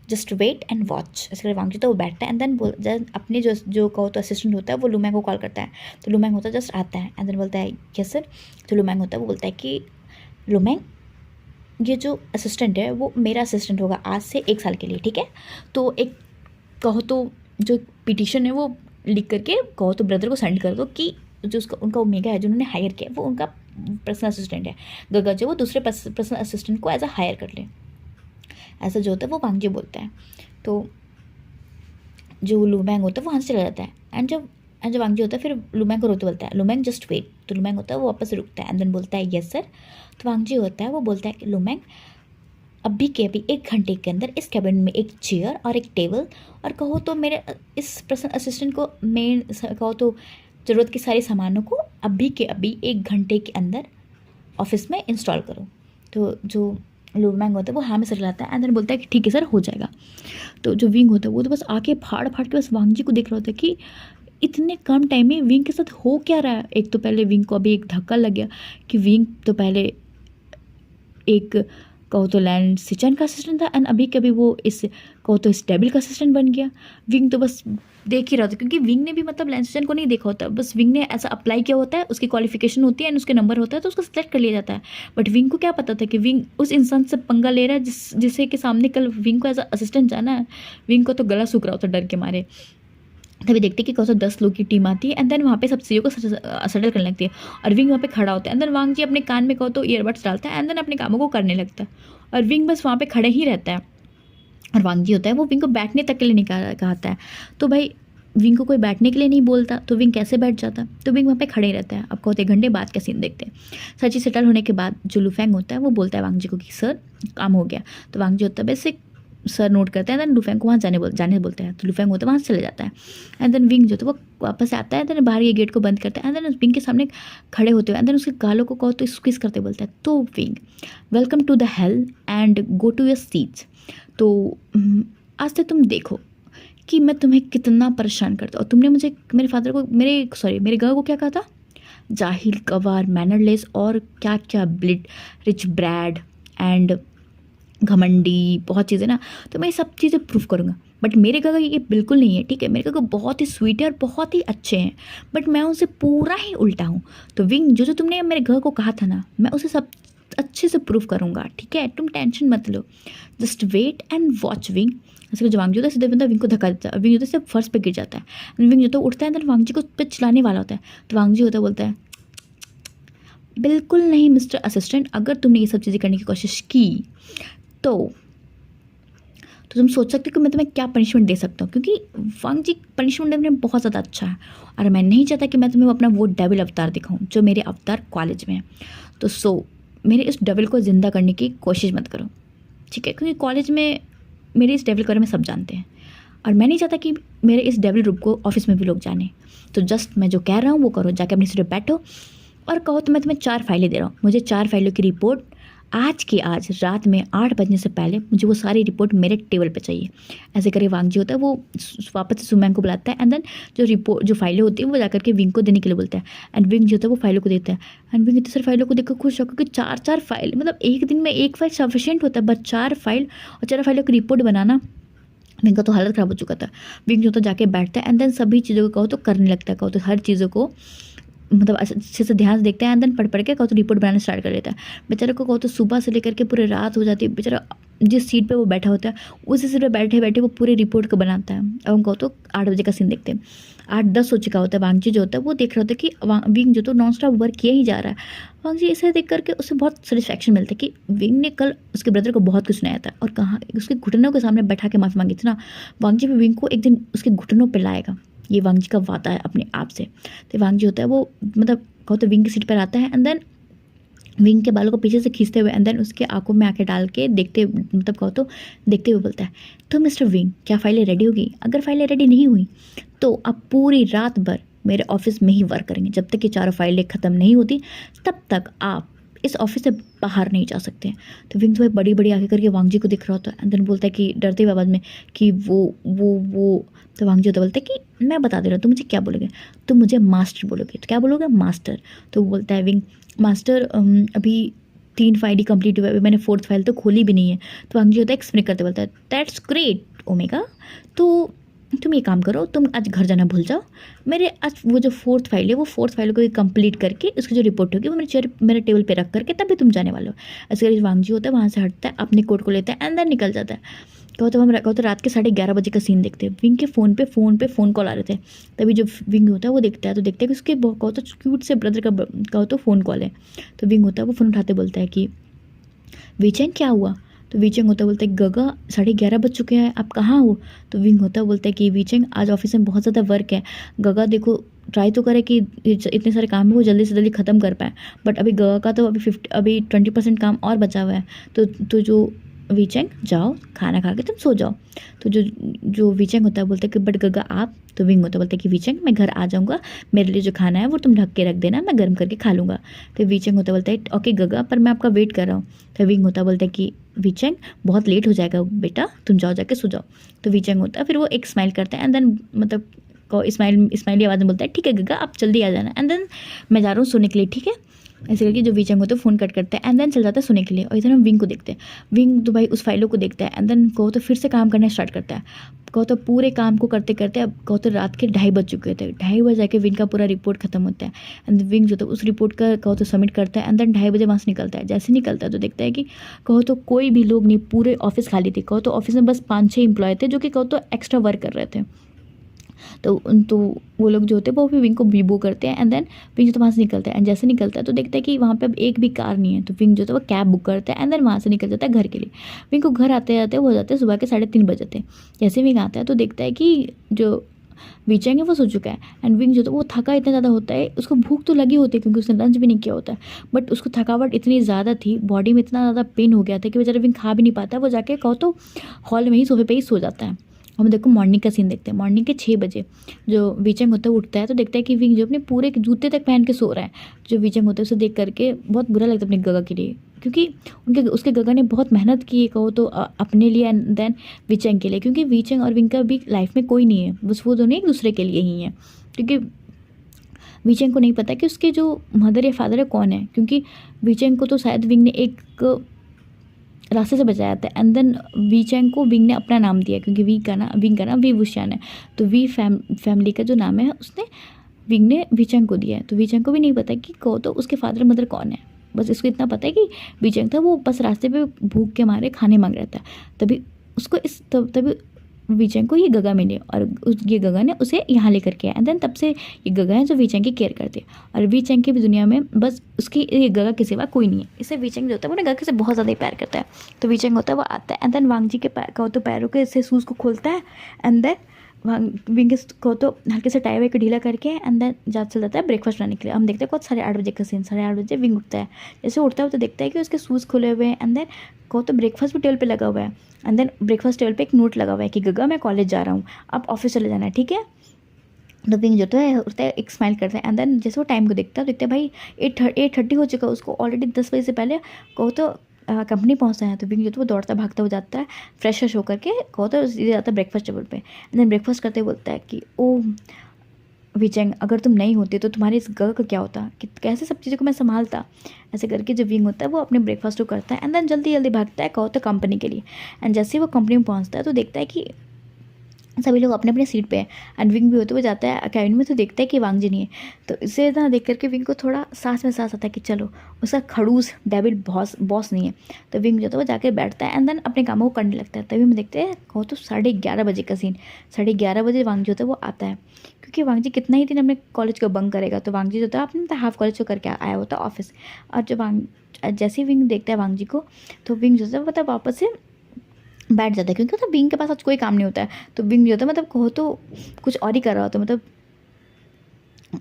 just wait and watch. इसके लिए वांग जी तो वो बैठता है एंड देन अपने जो कहो तो असिस्टेंट होता है वो लुमैंग को कॉल करता है। तो लुमैंग होता है जस्ट आता है एंड देन बोलता है यस सर। तो लुमैंग होता है वो बोलता है कि लुमैंग ये जो असिस्टेंट है वो मेरा असिस्टेंट होगा आज से 1 साल के लिए, ठीक है। तो एक कहो तो जो पिटिशन है वो लिख करके कहो तो ब्रदर को सेंड कर दो कि जो उसका उनका ओमेगा है जो उन्होंने हायर किया वो उनका पर्सनल असिस्टेंट है, गगा जो वो दूसरे पर्सनल असिस्टेंट को एज अ हायर कर ले। ऐसा जो होता है वो वांग जी बोलता है। तो जो लुमैंग होता है वो वहाँ से चला जाता है एंड जब वांग जी होता है फिर लुमैंग को रोते बोलता है लुमैंग जस्ट वेट। तो लुमैंग होता है वो वापस से रुकता है एंड देन बोलता है यस सर। तो वांग जी होता है वो बोलता है कि लुमैंग अभी के अभी 1 घंटे के अंदर इस कैबिन में एक चेयर और एक टेबल और कहो तो मेरे इस पर्सनल असिस्टेंट को मेन कहो तो ज़रूरत के सारे सामानों को अभी के अभी 1 घंटे के अंदर ऑफिस में इंस्टॉल करो। तो जो लुमैंग होता है वो हाँ में सर लाता है एंड देन बोलता है कि ठीक है सर हो जाएगा। तो जो विंग होता है वो तो बस आके फाड़ फाड़ के बस वांग जी को देख रहा होता है कि इतने कम टाइम में विंग के साथ हो क्या रहा है। एक तो पहले विंग को अभी एक धक्का लग गया कि विंग तो पहले एक कहो तो लैंड सिचन का असिस्टेंट था एंड अभी कभी वो इस कहो तो इस डेबिल का असिस्टेंट बन गया। विंग तो बस देख ही रहा था क्योंकि विंग ने भी मतलब लैंड सिचन को नहीं देखा होता, बस विंग ने ऐसा अप्लाई किया होता है, उसकी क्वालिफिकेशन होती है एंड उसके नंबर होता है तो उसको सिलेक्ट कर लिया जाता है। बट विंग को क्या पता था कि विंग उस इंसान से पंगा ले रहा है जिसे के सामने कल विंग को एज अ असिस्टेंट जाना है। विंग को तो गला सूख रहा होता डर के मारे। तभी देखते कि कौन सा 10 लोग की टीम आती है एंड देन वहाँ पे सब चीज़ों को सेटल करने लगती है और विंग वहाँ पे खड़ा होता है एंड देन वांग जी अपने कान में कहो तो ईयरबड्स डालता है एंड देन अपने कामों को करने लगता है और विंग बस वहाँ पे खड़े ही रहता है। और वांग जी होता है वो विंग को बैठने तक के लिए नहीं कहता है। तो भाई विंग को कोई बैठने के लिए नहीं बोलता तो विंग कैसे बैठ जाता, तो विंग वहाँ पे खड़े ही रहता है। अब कहते 1 घंटे बाद का सीन देखते हैं। सब चीज़ सेटल होने के बाद जो लुफेंग होता है वो बोलता है वांग जी को कि सर काम हो गया। तो वांग जी होता है वैसे सर नोट करते हैं देन लुफेंग को वहाँ जाने बोलते हैं। तो लुफेंग होता है वहाँ से चले जाता है एंड देन विंग जो था वो वापस आता है देन बाहर ये गेट को बंद करता है एंड देन विंग के सामने खड़े होते हुए एंड देन उसके गालों को कहो तो स्क्वीज करते बोलता है तो Wing welcome to the hell and go to your seats. तो आज से तुम देखो कि मैं तुम्हें कितना परेशान करता हूँ। और तुमने मुझे मेरे फादर को मेरे गर्ल को क्या कहा था, जाहिल, गवार, मैनरलेस और क्या क्या ब्लिड रिच ब्रैड एंड घमंडी बहुत चीज़ें ना। तो मैं ये सब चीज़ें प्रूफ करूँगा बट मेरे गगा ये बिल्कुल नहीं है, ठीक है। मेरे गगा बहुत ही स्वीट है और बहुत ही अच्छे हैं बट मैं उनसे पूरा ही उल्टा हूँ। तो विंग जो तुमने मेरे घर को कहा था ना मैं उसे सब अच्छे से प्रूफ करूँगा, ठीक है। तुम टेंशन मत लो, just wait and watch Wing. ऐसे जो वांग जो था सीधे बंदा विंग को धक्का देता है, विंग जो था फर्श पे गिर जाता है। विंग जो तो उठता है तो वांग जी को पे चिल्लाने वाला होता है। तो वांग जी होता बोलता है बिल्कुल नहीं मिस्टर असिस्टेंट, अगर तुमने ये सब चीज़ें करने की कोशिश की तो तुम सोच सकते हो कि मैं तुम्हें क्या पनिशमेंट दे सकता हूँ, क्योंकि वांग जी पनिशमेंट देने में बहुत ज़्यादा अच्छा है और मैं नहीं चाहता कि मैं तुम्हें अपना वो डेविल अवतार दिखाऊँ जो मेरे अवतार कॉलेज में है। तो मेरे इस डेविल को ज़िंदा करने की कोशिश मत करो, ठीक है, क्योंकि कॉलेज में मेरे इस डेविल के बारे में सब जानते हैं और मैं नहीं चाहता कि मेरे इस डेविल रूप को ऑफिस में भी लोग जाने। तो जस्ट मैं जो कह रहा हूँ वो करो, जाके अपनी सीट पर बैठो और कहो तो मैं तुम्हें 4 फाइलें दे रहा हूँ। मुझे 4 फाइलों की रिपोर्ट आज की आज रात में 8 बजने से पहले मुझे वो सारी रिपोर्ट मेरे टेबल पे चाहिए। ऐसे करके वांग जी होता है वो वापस से सुमैंग को बुलाता है एंड देन जो फाइलें होती हैं वो जाकर के विंग को देने के लिए बोलता है एंड विंग जो होता है वो फाइलों को देता है एंड विंग सर फाइलों को देखकर खुश होकर कि 4 फाइल, मतलब एक दिन में एक फाइल सफिशिएंट होता है बट 4 फाइल और 4 फाइलों की रिपोर्ट बनाना। विंग का तो हालत ख़राब हो चुका था। विंग जो होता है जाके बैठता है एंड देन सभी चीज़ों को कहो तो करने लगता है, कहो तो हर चीज़ों को मतलब अच्छे से ध्यान से देखते हैं एंड देन पढ़ के कहो तो रिपोर्ट बनाना स्टार्ट कर देता है। बेचारे को कहो तो सुबह से लेकर के पूरे रात हो जाती है। बेचारा जिस सीट पे वो बैठा होता है उसी सीट पे बैठे बैठे वो पूरे रिपोर्ट को बनाता है। अब हम कहो तो 8 बजे का सीन देखते हैं। 8:10 हो चुका होता है। वांग जी जो होता है वो देख रहा होता है कि विंग जो तो नॉन स्टॉप वर्क किया ही जा रहा है। वांग जी इसे देख करके उसे बहुत सेटिस्फैक्शन मिलता है कि विंग ने कल उसके ब्रदर को बहुत कुछ सुनाया था और कहाँ उसके घुटनों के सामने बैठा के माफ़ी मांगी थी ना। वांग जी भी विंग को एक दिन उसके घुटनों पर लाएगा, ये वांग जी का वादा है अपने आप से। तो वांग जी होता है वो मतलब कहो तो विंग की सीट पर आता है एंड देन विंग के बालों को पीछे से खींचते हुए एंड देन उसके आंखों में आंखें डाल के देखते मतलब कहो तो देखते हुए बोलता है तो मिस्टर विंग क्या फाइलें रेडी होगी? अगर फाइलें रेडी नहीं हुई तो आप पूरी रात भर मेरे ऑफिस में ही वर्क करेंगे। जब तक ये 4 फाइलें ख़त्म नहीं होती तब तक आप इस ऑफिस से बाहर नहीं जा सकते हैं। तो विंग जो है बड़ी बड़ी आंखें करके वांग जी को दिख रहा होता है, एंड देन बोलता है कि डरते हुए आवाज़ में कि वो तो वांग जी होता बोलता है कि मैं बता दे रहा हूँ, तुम मुझे क्या बोलोगे, तुम मुझे मास्टर बोलोगे। तो क्या बोलोगे, मास्टर। तो वो बोलता है विंग, मास्टर अभी 3 फाइल ही कंप्लीट हुआ है, अभी मैंने 4th फाइल तो खोली भी नहीं है। तो वांग जी होता है एक्सप्लेन करते बोलता है दैट्स ग्रेट ओमेगा, तो तुम ये काम करो, तुम आज घर जाना भूल जाओ, मेरे आज वो जो 4th फाइल है वो 4th फाइल को कंप्लीट करके उसकी जो रिपोर्ट होगी वो मेरे टेबल पे रख करके तभी तुम जाने वाले हो। ऐसे करके वांग जी होता है वहाँ से हटता है, अपने कोट को लेता है एंड देन निकल जाता है। कहो तो रात के 11:30 बजे का सीन देखते हैं। विंग के फ़ोन कॉल आ रहे थे। तभी जो विंग होता है वो देखता है, तो देखते हैं कि उसके कहो तो क्यूट से ब्रदर का कहो तो फ़ोन कॉल है। तो विंग होता है वो फ़ोन उठाते बोलता है कि वीचेंग क्या हुआ। तो वीचेंग होता बोलता है गगा 11:30 बज चुके हैं, आप कहाँ हो। तो विंग होता बोलता है कि वीचेंग आज ऑफिस में बहुत ज़्यादा वर्क है, गगा देखो ट्राई तो करे कि इतने सारे काम है वो जल्दी से जल्दी ख़त्म कर पाए, बट अभी गगा का तो अभी 20% काम और बचा हुआ है। तो जो वीचेंग जाओ खाना खा के तुम सो जाओ। तो जो वीचेंग होता है बोलता है कि बट गगा आप। तो विंग होता बोलता है कि वीचेंग मैं घर आ जाऊँगा, मेरे लिए जो खाना है वो तुम ढक के रख देना, मैं गर्म करके खा लूँगा। तो वीचेंग होता बोलता है ओके गगा, पर मैं आपका वेट कर रहा हूँ। तो विंग होता बोलता है कि वीचेंग बहुत लेट हो जाएगा बेटा, तुम जाओ जाके सो जाओ। तो वीचेंग होता है फिर वो एक स्माइल करता है एंड देन मतलब स्माइली आवाज़ में बोलता है ठीक है गगा आप जल्दी आ जाना, एंड देन मैं जा रहा हूँ सोने के लिए, ठीक है। ऐसे करके जो वीचेंग होता है फ़ोन कट करता है एंड देन चल जाता है सोने के लिए। और इधर हम विंग को देखते हैं। विंग तो भाई उस फाइलों को देखता है एंड देन कहो तो फिर से काम करना स्टार्ट करता है। कहो तो पूरे काम को करते करते अब कहो तो रात के 2:30 बज चुके थे। 2:30 बजे जाके विंग का पूरा रिपोर्ट खत्म होता है एंड विंग जो था उस रिपोर्ट का कहो तो सबमिट करता है एंड देन 2:30 बजे वहाँ से निकलता है। जैसे निकलता है तो देखता है कि कहो तो कोई भी लोग नहीं, पूरे ऑफिस खाली थी। कहो तो ऑफिस में बस 5-6 एम्प्लॉय थे जो कि कहो तो एक्स्ट्रा वर्क कर रहे थे। तो वो लोग जो होते हैं वो भी विंग को बीबो करते हैं एंड देन विंग जो तो वहाँ से निकलता है एंड जैसे निकलता है तो देखता है कि वहाँ पे अब एक भी कार नहीं है। तो विंग जो था वो कैब बुक करता है एंड देन वहाँ से निकल जाता है घर के लिए। विंग को घर आते आते हो जाते हैं सुबह के 3:30 बजे थे। जैसे विंग आता है तो देखता है कि जो वीचेंग है वो सो चुका है एंड विंग जो था वो थका इतना ज़्यादा होता है, उसको भूख तो लगी होती है क्योंकि उसने लंच भी नहीं किया होता है, बट उसको थकावट इतनी ज़्यादा थी, बॉडी में इतना ज़्यादा पेन हो गया था कि बेचारा विंग खा भी नहीं पाता। वो जाके कहो तो हॉल में ही सोफे पे ही सो जाता है। हम देखो मॉर्निंग का सीन देखते हैं। मॉर्निंग के 6 बजे जो वीचेंग होता है उठता है तो देखता है कि विंग जो अपने पूरे जूते तक पहन के सो रहा है। जो वीचेंग होता है उसे देख करके बहुत बुरा लगता है अपने गगा के लिए, क्योंकि उसके गगा ने बहुत मेहनत की है कहो तो अपने लिए एंड देन वीचेंग के लिए, क्योंकि वीचेंग और विंग का भी लाइफ में कोई नहीं है, बस वो दोनों एक दूसरे के लिए ही हैं। क्योंकि वीचेंग को नहीं पता कि उसके जो मदर या फादर है कौन है, क्योंकि वीचेंग को तो शायद विंग ने एक रास्ते से बचाया था एंड देन वीचेंग को विंग ने अपना नाम दिया, क्योंकि विंग का नाम वी वुशियान है। तो फैमिली का जो नाम है उसने विंग ने वीचेंग को दिया है। तो वीचेंग को भी नहीं पता कि को तो उसके फादर मदर कौन है, बस इसको इतना पता है कि वीचेंग था वो बस रास्ते पे भूख के मारे खाने मांग रहा था। तभी उसको तभी वीचेंग को ये गगा मिले और ये गगा ने उसे यहाँ लेकर के आया एंड देन तब से ये गगा है जो वीचेंग की केयर करते हैं। और वीचेंग की भी दुनिया में बस उसकी ये गगा के सिवा कोई नहीं है। इससे वीचेंग जो होता है वो ना गगा से बहुत ज़्यादा ही प्यार करता है। तो वीचेंग होता है वो आता है एंड देन वांग जी के पैरों के से शूज़ को खोलता है एंड देन विंग को तो हल्के से टाई वाई को ढीला करके एंड देन चल जाता है ब्रेकफास्ट बनाने के लिए। हम देखते हैं कुछ 8:30 बजे का सीन। 8:30 बजे विंग उठता है। जैसे उठता है तो देखता है कि उसके शूज़ खुले हुए हैं एंड देन को तो ब्रेकफास्ट भी टेबल पे लगा हुआ है एंड देन ब्रेकफास्ट टेबल पे एक नोट लगा हुआ है कि गगा मैं कॉलेज जा रहा हूँ, अब ऑफिस चले जाना है, ठीक है। तो विंग जो है उठता है एक स्माइल करता है एंड देन जैसे वो टाइम को देखता है देखते हैं भाई 8:30 हो चुका है, उसको ऑलरेडी 10 बजे से पहले को तो कंपनी पहुंचना है। तो विंग जो तो वो दौड़ता भागता हो जाता है फ्रेश होकर के को तो सीधे जाता है ब्रेकफास्ट टेबल पे एंड देन ब्रेकफास्ट करते बोलता है कि ओ वीचेंग अगर तुम नहीं होती तो तुम्हारे इस गगा का क्या होता, कि कैसे सब चीज़ों को मैं संभालता। ऐसे करके जो विंग होता है वो अपने ब्रेकफास्ट को करता है एंड देन जल्दी जल्दी भागता है कहो तो कंपनी के लिए। एंड जैसे ही वो कंपनी में पहुंचता है तो देखता है कि सभी लोग अपने अपने सीट पे हैं एंड विंग भी होते हुए जाता है कैबिन में तो देखता है कि वांग जी नहीं है। तो इसे ना देख करके विंग को थोड़ा सांस में सांस आता है कि चलो उसका खड़ूस डेविड बॉस नहीं है। तो विंग जो है वो जाके बैठता है एंड देन अपने कामों को करने लगता है। तभी हम देखते हैं कहो तो 11:30 बजे का सीन। 11:30 बजे वांग जो था वो आता है, क्योंकि वांग जी कितना ही दिन अपने कॉलेज को बंक करेगा। तो वांग जी जो था अपने हाफ कॉलेज को करके आया होता ऑफिस। और जैसे ही विंग देखता है वांग जी को तो विंग जो था वो मतलब वापस से बैठ जाता है, क्योंकि मतलब विंग के पास आज कोई काम नहीं होता है। तो विंग जो होता है मतलब कहो तो कुछ और ही कर रहा होता है, मतलब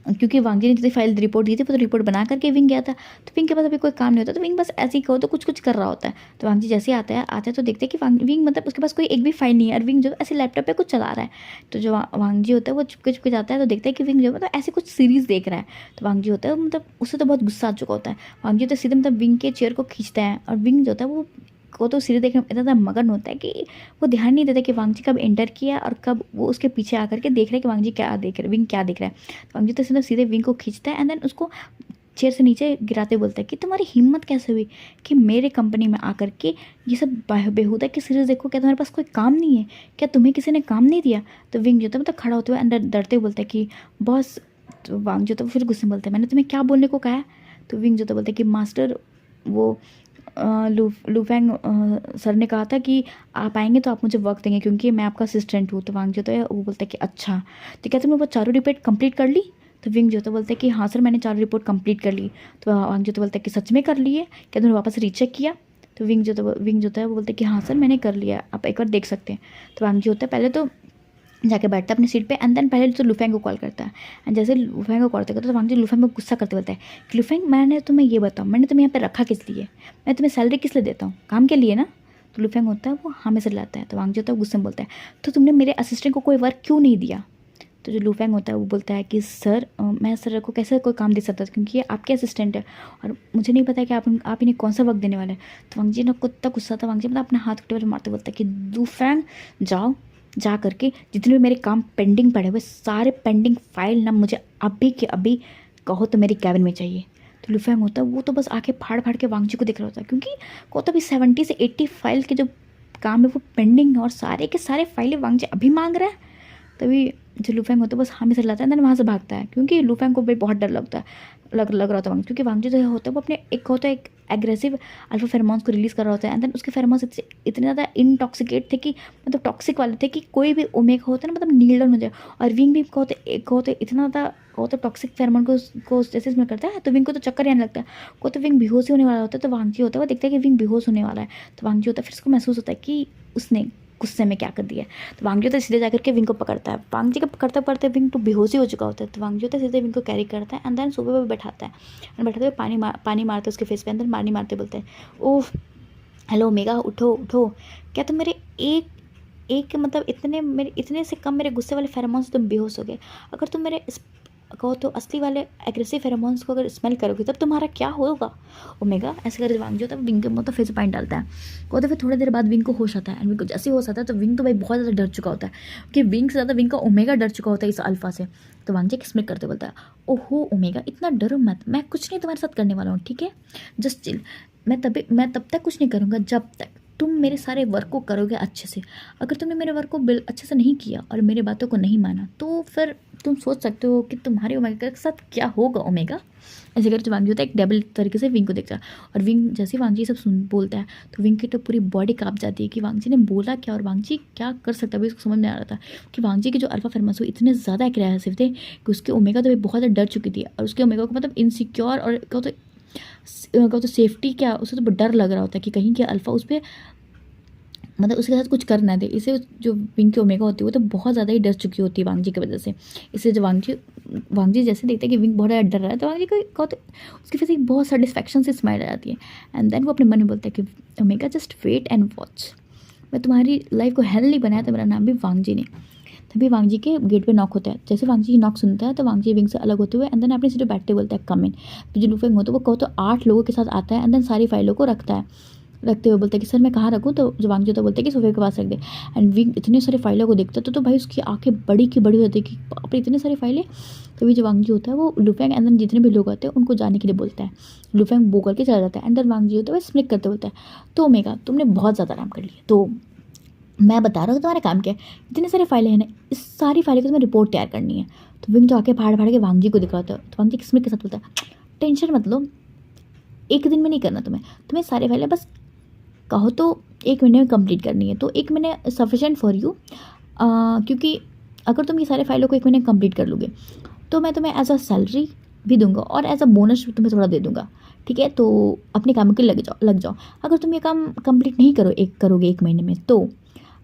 क्योंकि वांग जी ने जितनी फाइल रिपोर्ट दी थी वो तो रिपोर्ट बना करके विंग गया था, तो विंग के पास अभी कोई काम नहीं होता, तो विंग बस ऐसे ही कहो तो कुछ कुछ कर रहा होता है। तो वांग जी जैसे ही आता है तो देखते हैं कि विंग मतलब उसके पास कोई एक भी फाइल नहीं है, और विंग जो ऐसे लैपटॉप पे कुछ चला रहा है। तो जो वांग जी होता है वो चुपके चुपके जाता है, तो देखता है कि विंग जो मतलब ऐसे कुछ सीरीज़ देख रहा है। तो वांग जी होता है मतलब उससे तो बहुत गुस्सा आ चुका होता है। वांग जी तो सीधे मतलब विंग के चेयर को खींचता है, और विंग जो होता है वो तो सीधे देखने में इतना ज़्यादा मगन होता है कि वो ध्यान नहीं देता कि वांग जी कब एंटर किया और कब वो उसके पीछे आकर के देख रहे हैं कि वांग जी क्या देख रहे, विंग क्या देख रहा है। तो वांग जी तो सीधे विंग को खींचता है, एंड देन उसको चेयर से नीचे गिराते बोलता है कि तुम्हारी हिम्मत कैसे हुई कि मेरे कंपनी में आकर के ये सब बेहुदा की सीरीज देखो, क्या तुम्हारे पास कोई काम नहीं है, क्या तुम्हें किसी ने काम नहीं दिया। तो विंग जो था मतलब खड़ा होते हुए अंदर डरते हुए बोलता है कि बॉस। तो वांग जो था फिर गुस्से में बोलता है मैंने तुम्हें क्या बोलने को कहा है। तो विंग जो था बोलता है कि मास्टर वो लूफैंग सर ने कहा था कि आप आएंगे तो आप मुझे वर्क देंगे क्योंकि मैं आपका असिस्टेंट हूँ। तो वांग जो है वो बोलता है कि अच्छा, तो क्या तुमने वो चारों रिपोर्ट कंप्लीट कर ली। तो विंग जो बोलता है कि हाँ सर मैंने चारों रिपोर्ट कंप्लीट कर ली। तो वांग जो बोलता है कि सच में कर ली है, क्या तुमने वापस रीचेक किया। तो विंग जो है वो बोलता है कि हाँ सर मैंने कर लिया, आप एक बार देख सकते हैं। तो वांग जो होता है पहले तो जाके बैठता है अपनी सीट पे, एंड देन पहले तो लुफेंग को कॉल करता है। एंड जैसे लुफेंग को कॉल करता है तो वांग जी लुफेंग को गुस्सा करते बोलता है कि लुफेंग मैंने तुम्हें ये बताओ, मैंने तुम्हें यहाँ पे रखा किस लिए, मैं तुम्हें सैलरी किस लिए देता हूँ, काम के लिए ना। तो लुफेंग होता है वो हाँ में से लाता है। तो वांग जी होता है गुस्से में बोलता है तो तुमने मेरे असिस्टेंट को कोई वर्क क्यों नहीं दिया। तो जो लुफेंग होता है वो बोलता है कि सर मैं सर को कैसे कोई काम दे सकता था क्योंकि ये आपके असिस्टेंट है और मुझे नहीं पता कि आप इन्हें कौन सा वर्क देने वाले हैं। तो वांग जी ने कुत्ता गुस्सा था, वांग जी मतलब अपना हाथ टेबल मारते बोलता है कि लुफेंग जाओ, जा करके जितने भी मेरे काम पेंडिंग पड़े हुए सारे पेंडिंग फाइल ना मुझे अभी के अभी कहो तो मेरी कैबिन में चाहिए। तो लुफेंग होता है वो तो बस आके फाड़ फाड़ के वांग जी को दिख रहा होता है क्योंकि को तो अभी 70 से 80 फाइल के जो काम है वो पेंडिंग है और सारे के सारे फाइलें वांग जी अभी मांग रहा है। तभी जो लुफेंग होता है बस हामी से लाता है, देन वहाँ से भागता है क्योंकि लुफेंग को भी बहुत डर लगता है, लग रहा होता है वांग, क्योंकि वांग जो होता है वो अपने एक होता है एक एग्रेसिव अल्फा फेरोमोन्स को रिलीज़ कर रहा होता है। एंड देन उसके फेरोमोन्स इतने ज़्यादा इंटॉक्सिकेट थे कि मतलब टॉक्सिक वाले थे कि कोई भी ओमेगा होता है ना मतलब नील डाउन हो जाए। और विंग भी को होते इतना ज़्यादा होता है टॉक्सिक फेरोमोन को जैसे इसमें करता है तो विंग को तो चक्कर ही आने लगता है, को तो विंग बेहोश ही होने वाला होता है। तो वांग जी होता है वो देखता है कि विंग बेहोश होने वाला है। तो वांग जी होता है फिर उसको महसूस होता है कि उसने गुस्से में क्या कर दिया। तो वांग जी तो सीधे जाकर के विंग को पकड़ता है, वांग जी को पकड़ते पकड़ते विंग तो बेहोशी हो चुका होता है। तो वांग जी होता है सीधे विंग को कैरी करता है एंड देन सुबह पर बैठाता है, एंड बैठाते हुए पानी मारते उसके फेस पे, अंदर पानी मारते बोलते हैं ओह हेलो ओमेगा उठो उठो, क्या तुम मेरे एक एक मतलब इतने से कम मेरे गुस्से वाले फेरोमोन्स तुम बेहोश हो गए। अगर तुम मेरे कहो तो असली वाले एग्रेसिव फेरोमोन्स को अगर स्मेल करोगे तब तुम्हारा क्या होगा ओमेगा। ऐसे कर वांग जो होता है विंग के मुँह तो फेस पानी डालता है। वो तो फिर थोड़ी देर बाद विंग को होश आता है, एंड विंग को जैसे होश आता है तो विंग तो भाई बहुत ज़्यादा डर चुका होता है कि विंग से ज़्यादा विंग का ओमेगा डर चुका होता है इस अल्फा से। तो वांग जी स्मिक करते बोलता है ओहो ओमेगा इतना डरो मत, मैं कुछ नहीं तुम्हारे साथ करने वाला हूँ, ठीक है जस्ट चिल। मैं तब तक कुछ नहीं करूँगा जब तक तुम मेरे सारे वर्क को करोगे अच्छे से। अगर तुमने मेरे वर्क को अच्छे से नहीं किया और मेरी बातों को नहीं माना तो फिर तुम सोच सकते हो कि तुम्हारे ओमेगा के साथ क्या होगा ओमेगा। ऐसे करके वांग जी होता है एक डेबल तरीके से विंग को देखता है, और विंग जैसे वांग जी सब सुन बोलता है तो विंग की तो पूरी बॉडी काँप जाती है कि वांग जी ने बोला क्या और वांग जी क्या कर सकता है अभी उसको समझ में आ रहा था कि वांग जी के जो अल्फा फेरोमोन्स वो इतने ज़्यादा एग्रेसिव थे कि उसके ओमेगा तो बहुत ज़्यादा डर चुकी थी, और उसके ओमेगा को मतलब इनसिक्योर और क्या तो सेफ्टी क्या उसे तो डर लग रहा होता है कि कहीं क्या अल्फा उस पर मतलब उसके साथ कुछ कर ना दे। इसे जो विंग की ओमेगा होती है वो तो बहुत ज़्यादा ही डर चुकी होती है वांग जी की वजह से। इसलिए जो वांग जी जैसे देखते हैं कि विंग बहुत ज़्यादा डर रहा है तो वांग जी को तो उसकी फेस एक बहुत सेटिस्फैक्शन से स्माइल आ जाती है, एंड देन वो अपने मन में बोलता है कि Omega just wait and watch, मैं तुम्हारी लाइफ को हेल नहीं बनाया तो मेरा नाम भी वांग जी ने। तभी वांग जी के गेट पे नॉक होता है, जैसे वांग जी नॉक सुनता है तो वांग जी विंग से अलग होते हुए एंड देन अपने सीधे बैठते बोलता है कम इन। तो जो लुफेंग होता है वो कहो तो 8 लोगों के साथ आता है एंड देन सारी फाइलों को रखता है, रखते हुए बोलता है कि सर मैं कहाँ रखूँ। तो जो वांग जी होता है बोलता है कि सोफे के पास रख दे। एंड विंग इतने सारे फाइलों को देखता है तो भाई उसकी आंखें बड़ी की बड़ी होती है कि बाप रे इतने सारी फाइलें। तभी जो वांग जी होता है वो लुफेंग एंड देन जितने भी लोग आते हैं उनको जाने के लिए बोलता है। लुफेंग बो करके चला जाता है एंड देन वांग जी होता है वो स्मिक करते बोलता है तो ओमेगा तुमने बहुत ज़्यादा काम कर लिया, तो मैं बता रहा हूँ तुम्हारा काम क्या है, इतनी सारी फाइलें हैं ना इस सारी फाइलें की तुम्हें रिपोर्ट तैयार करनी है। तो विंग जो आके फाड़ फाड़ के वांग जी को दिखाता है तो वांग जी स्मिक के साथ बोलता है टेंशन मत लो, एक दिन में नहीं करना तुम्हें सारी फाइलें बस कहो तो 1 महीने में कंप्लीट करनी है। तो 1 महीने सफिशेंट फॉर यू, क्योंकि अगर तुम ये सारे फाइलों को 1 महीने कंप्लीट कर लोगे तो मैं तुम्हें एज अ सैलरी भी दूंगा और एज अ बोनस तुम्हें थोड़ा दे दूंगा, ठीक है। तो अपने काम के लग जाओ। अगर तुम ये काम कंप्लीट नहीं करोगे 1 महीने में तो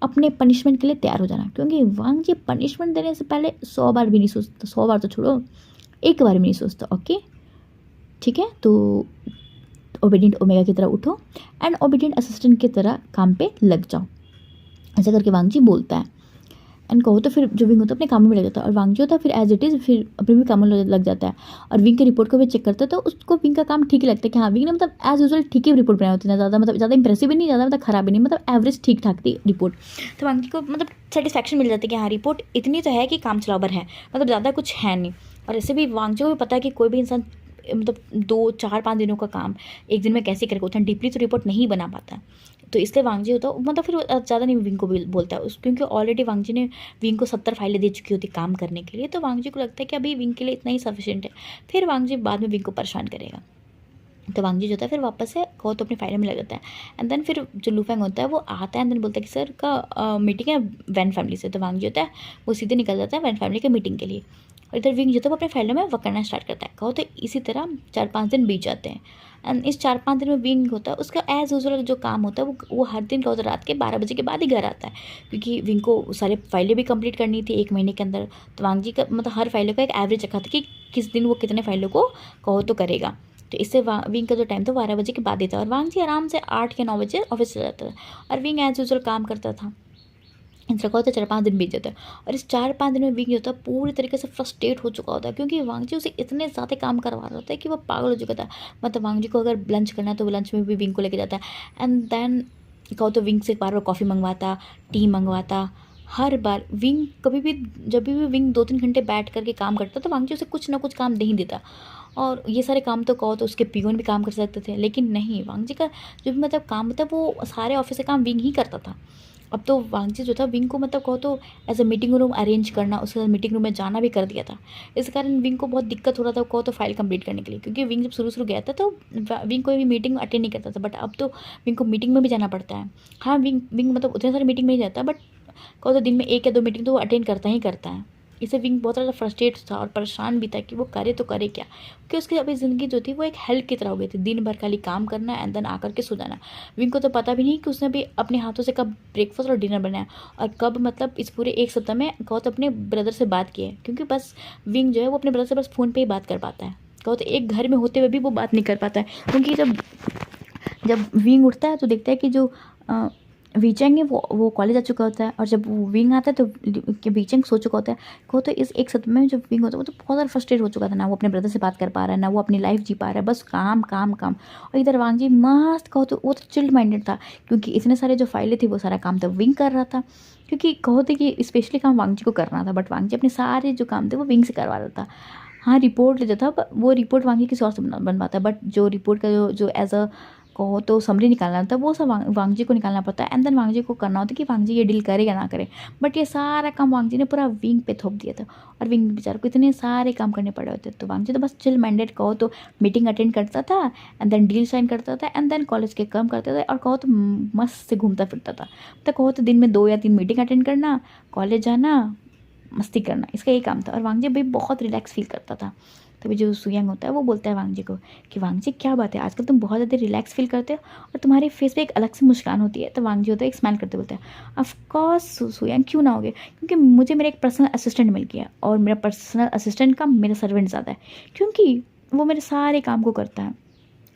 अपने पनिशमेंट के लिए तैयार हो जाना, क्योंकि वांग जी पनिशमेंट देने से पहले 100 बार भी नहीं सोचता, 100 बार तो छोड़ो एक बार भी नहीं सोचता। ओके ठीक है, तो ओबीडियंट ओमेगा की तरह उठो एंड ओबीडियंट असिस्टेंट की तरह काम पे लग जाओ, ऐसा करके वांगजी बोलता है। एंड कहो तो फिर जो विंग होता है अपने काम में लग जाता है, और वांगजी होता है फिर एज इट इज़ फिर अपने भी काम में लग जाता है। और विंग की रिपोर्ट को भी चेक करता है, तो उसको विंग का काम ठीक ही लगता है कि हाँ विंग ने मतलब एज यूजुअल ठीक ही रिपोर्ट बनाई होती है, ज़्यादा मतलब ज़्यादा इंप्रेसिव भी नहीं, ज़्यादा मतलब खराब भी नहीं, मतलब एवरेज ठीक ठाक थी रिपोर्ट। तो वांगजी को मतलब सेटिस्फैक्शन मिल जाती है कि हाँ रिपोर्ट इतनी तो है कि काम चलावर है, मतलब ज़्यादा कुछ है नहीं। और ऐसे भी वांगजी को भी पता है कि कोई भी इंसान मतलब 2 4 5 दिनों का काम एक दिन में कैसे करेगा, उतना डीपली तो रिपोर्ट नहीं बना पाता। तो इसलिए वांगजी होता है मतलब फिर ज़्यादा नहीं विंग को भी बोलता है क्योंकि ऑलरेडी वांगजी ने विंग को 70 फाइलें दे चुकी होती काम करने के लिए, तो वांगजी को लगता है कि अभी विंग के लिए इतना ही सफिशिएंट है। फिर वांगजी बाद में विंग को परेशान करेगा। तो वांगजी जो होता है फिर वापस से कहो तो अपनी फाइल में लग जाता है। एंड देन फिर जो लूफेंग होता है वो आता है एंड देन बोलता है कि सर का मीटिंग है वैन फैमिली से। तो वांगजी होता है वो सीधे निकल जाता है वैन फैमिली के मीटिंग के लिए, और इधर विंग जो था वो अपने फाइलों में वर्क करना स्टार्ट करता है। कहो तो इसी तरह 4 5 दिन बीत जाते हैं। एंड इस 4 5 दिन में विंग होता है उसका एज यूजुअल जो काम होता है वो हर दिन कहो तो रात के 12 बजे के बाद ही घर आता है, क्योंकि विंग को सारे फाइलें भी कंप्लीट करनी थी 1 महीने के अंदर। तो वांगजी का मतलब हर फाइलों का एक एवरेज रखा था कि किस दिन वो कितने फाइलों को कहो तो करेगा। तो इससे विंग का जो टाइम था 12 बजे के बाद ही था, और वांगजी आराम से 8 या 9 बजे ऑफिस चला जाता था, और विंग एज यूजुअल काम करता था। इस तरह का होता है 4 5 दिन बीत जाता है, और इस 4 5 दिन में विंग जो होता है पूरी तरीके से फ्रस्ट्रेट हो चुका होता है, क्योंकि वांगजी उसे इतने ज़्यादा काम करवा रहा होता है कि वो पागल हो चुका था। मतलब वांगजी को अगर लंच करना है तो वो लंच में भी विंग को लेके जाता है। एंड देन कहो तो विंग से बार बार कॉफ़ी मंगवाता, टी मंगवाता। हर बार विंग कभी भी जब भी विंग 2 3 घंटे बैठ करके काम करता तो वांगजी उसे कुछ ना कुछ काम नहीं देता। और ये सारे काम तो कहो तो उसके पियोन भी काम कर सकते थे, लेकिन नहीं, वांगजी का जो भी मतलब काम होता है वो सारे ऑफिस से काम विंग ही करता था। अब तो वांगजी जो था विंग को मतलब कहो तो as a meeting room arrange करना, उसके साथ मीटिंग रूम में जाना भी कर दिया था। इस कारण विंग को बहुत दिक्कत हो रहा था कहो तो फाइल कंप्लीट करने के लिए, क्योंकि विंग जब शुरू शुरू गया था तो विंग कोई भी मीटिंग अटेंड नहीं करता था, बट अब तो विंग को मीटिंग में भी जाना पड़ता है। हाँ विंग विंग मतलब उतने सारे मीटिंग में नहीं जाता, बट कहो तो दिन में 1 या 2 मीटिंग तो वो अटेंड करता ही करता है। इससे विंग बहुत ज़्यादा फ्रस्ट्रेट था और परेशान भी था कि वो करे तो करे क्या, क्योंकि उसकी अभी ज़िंदगी जो थी वो एक हेल्प की तरह हो गई थी, दिन भर खाली काम करना एंड देन आकर के सो जाना। विंग को तो पता भी नहीं कि उसने भी अपने हाथों से कब ब्रेकफास्ट और डिनर बनाया, और कब मतलब इस पूरे 1 सप्ताह में कहो तो अपने ब्रदर से बात की है, क्योंकि बस विंग जो है वो अपने ब्रदर से बस फ़ोन पर ही बात कर पाता है। कहो तो एक घर में होते हुए भी वो बात नहीं कर पाता है, क्योंकि जब जब विंग उठता है तो देखता है कि जो वीचेंग है वो कॉलेज आ चुका होता है, और जब वो विंग आता है तो वीचेंग सो चुका होता है। को तो इस 1 सप्ताह में जब विंग होता है वो तो बहुत ज़्यादा फ्रस्ट्रेट हो चुका था, ना वो अपने ब्रदर से बात कर पा रहा है, ना वो अपनी लाइफ जी पा रहा है, बस काम काम काम। और इधर वांगजी मस्त कहो तो वो तो चिल्ड माइंडेड था, क्योंकि इतने सारे जो फाइलें थी वो सारा काम तो विंग कर रहा था, क्योंकि कहो तो कि स्पेशली काम वांगजी को करना था, बट वांगजी अपने सारे जो काम थे वो विंग से करवा रहा था। हाँ रिपोर्ट जो था वो रिपोर्ट वांगजी किसी और से बनवाता है, बट जो रिपोर्ट का जो एज अ कहो तो समरी निकालना था वो सब वांगजी को निकालना पड़ता है, एंड देन वांगजी को करना होता है कि वांगजी ये डील करे या ना करे। बट ये सारा काम वांगजी ने पूरा विंग पे थोप दिया था, और विंग बेचारे को इतने सारे काम करने पड़े होते, तो वांगजी तो बस चिल माइंडेड कहो तो मीटिंग अटेंड करता था एंड देन डील साइन करता था एंड देन कॉलेज के काम करता था, और कहो तो मस्त से घूमता फिरता था। तो कहो तो दिन में 2 या 3 मीटिंग अटेंड करना, कॉलेज जाना, मस्ती करना, इसका यही काम था। और वांगजी भाई बहुत रिलैक्स फील करता था। तभी जो सुयंग होता है वो बोलता है वांगजी को कि वांगजी क्या बात है, आजकल तुम बहुत ज़्यादा रिलैक्स फील करते हो और तुम्हारे फेस पे एक अलग सी मुस्कान होती है। तो वांगजी होता है एक स्माइल करते बोलता है ऑफकोर्स सुयंग क्यों ना होगे, क्योंकि मुझे मेरा एक पर्सनल असिस्टेंट मिल गया, और मेरा पर्सनल असिस्टेंट का मेरा सर्वेंट ज़्यादा है, क्योंकि वो मेरे सारे काम को करता है।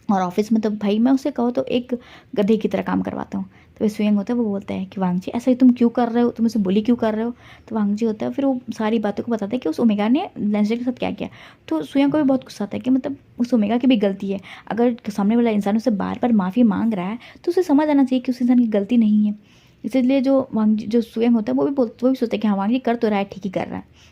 और ऑफिस में तो भाई मैं उसे कहो तो एक गधे की तरह काम करवाता हूँ। तो सुयंग होता है वो बोलता है कि वांगजी ऐसा ही तुम क्यों कर रहे हो, तुम उसे बोली क्यों कर रहे हो। तो वांगजी होता है फिर वो सारी बातों को बताता है कि उस ओमेगा ने लेंसडे के साथ क्या किया। तो सुयंग को भी बहुत गुस्सा आता है कि मतलब उस ओमेगा की भी गलती है, अगर सामने वाला इंसान उसे बार बार माफ़ी मांग रहा है तो उसे समझ आना चाहिए कि उस इंसान की गलती नहीं है। इसलिए जो सुयंग होता है वो भी सोचता है कि हाँ वांगजी कर तो रहा है, ठीक ही कर रहा है।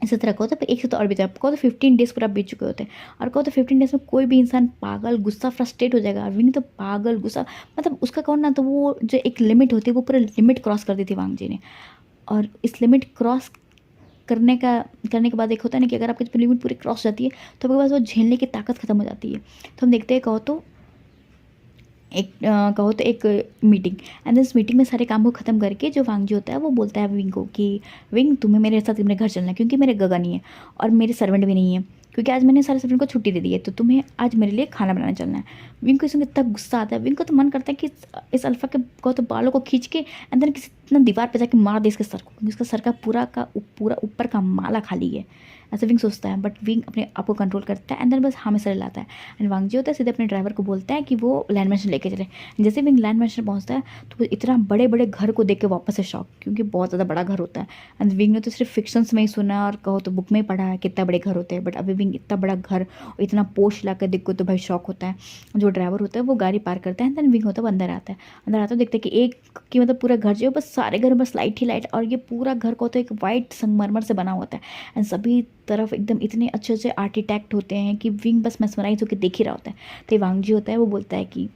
इसी तरह का होता है। एक से तो और बीता कहो तो 15 डेज़ पूरा बीत चुके होते हैं, और कहो तो 15 डेज़ में कोई भी इंसान पागल गुस्सा फ्रस्ट्रेट हो जाएगा। विनी तो पागल गुस्सा मतलब उसका कहो ना तो वो जो एक लिमिट होती है वो पूरा लिमिट क्रॉस कर दी थी वांगजी ने। और इस लिमिट क्रॉस करने के बाद एक होता है ना कि अगर आपकी लिमिट पूरी क्रॉस जाती है तो आपके पास वो झेलने की ताकत खत्म हो जाती है। तो हम देखते हैं कहो तो एक मीटिंग, एंड इस मीटिंग में सारे काम को ख़त्म करके जो वांगजी होता है वो बोलता है विंग को कि विंग तुम्हें मेरे साथ मेरे घर चलना है, क्योंकि मेरे गगा नहीं है और मेरे सर्वेंट भी नहीं है, क्योंकि आज मैंने सारे सर्वेंट को छुट्टी दे दी है, तो तुम्हें आज मेरे लिए खाना बनाना चलना है। विंग को इसमें इतना गुस्सा आता है, विंग को तो मन करता है कि इस अल्फ़ा के कहो तो बालों को खींच के एंड देन किसी इतना दीवार पे जाके मार दे इसके सर को, क्योंकि इसका सर का पूरा ऊपर का माला खाली है, ऐसा विंग सोचता है। बट विंग अपने आप को कंट्रोल करता है एंड देन बस हमेशा लाता है। एंड वांग जी होता है सीधे अपने ड्राइवर को बोलता है कि वो लैंड मैंशन लेके चले। जैसे विंग लैंड मैंशन पहुंचता है तो वो इतना बड़े बड़े घर को देख के वापस से शॉक, क्योंकि बहुत ज़्यादा बड़ा घर होता है। एंड विंग ने तो सिर्फ फिक्शंस में ही सुना और कहो तो बुक में ही पढ़ा है कितना बड़े घर होते हैं, बट अभी विंग इतना बड़ा घर और इतना पोश ला कर देखो तो भाई शौक होता है। जो ड्राइवर होता है वो गाड़ी पार करता है, देन विंग होता है वो अंदर आता है। अंदर आता है देखते हैं कि एक कि मतलब पूरा घर जो है बस सारे घर बस लाइट ही लाइट, और ये पूरा घर को तो एक वाइट संगमरमर से बना होता है। एंड सभी तरफ एकदम इतने अच्छे अच्छे आर्किटेक्ट होते हैं कि विंग बस mesmerize होकर देख ही रहा होता है। तो वांग जी होता है वो बोलता है कि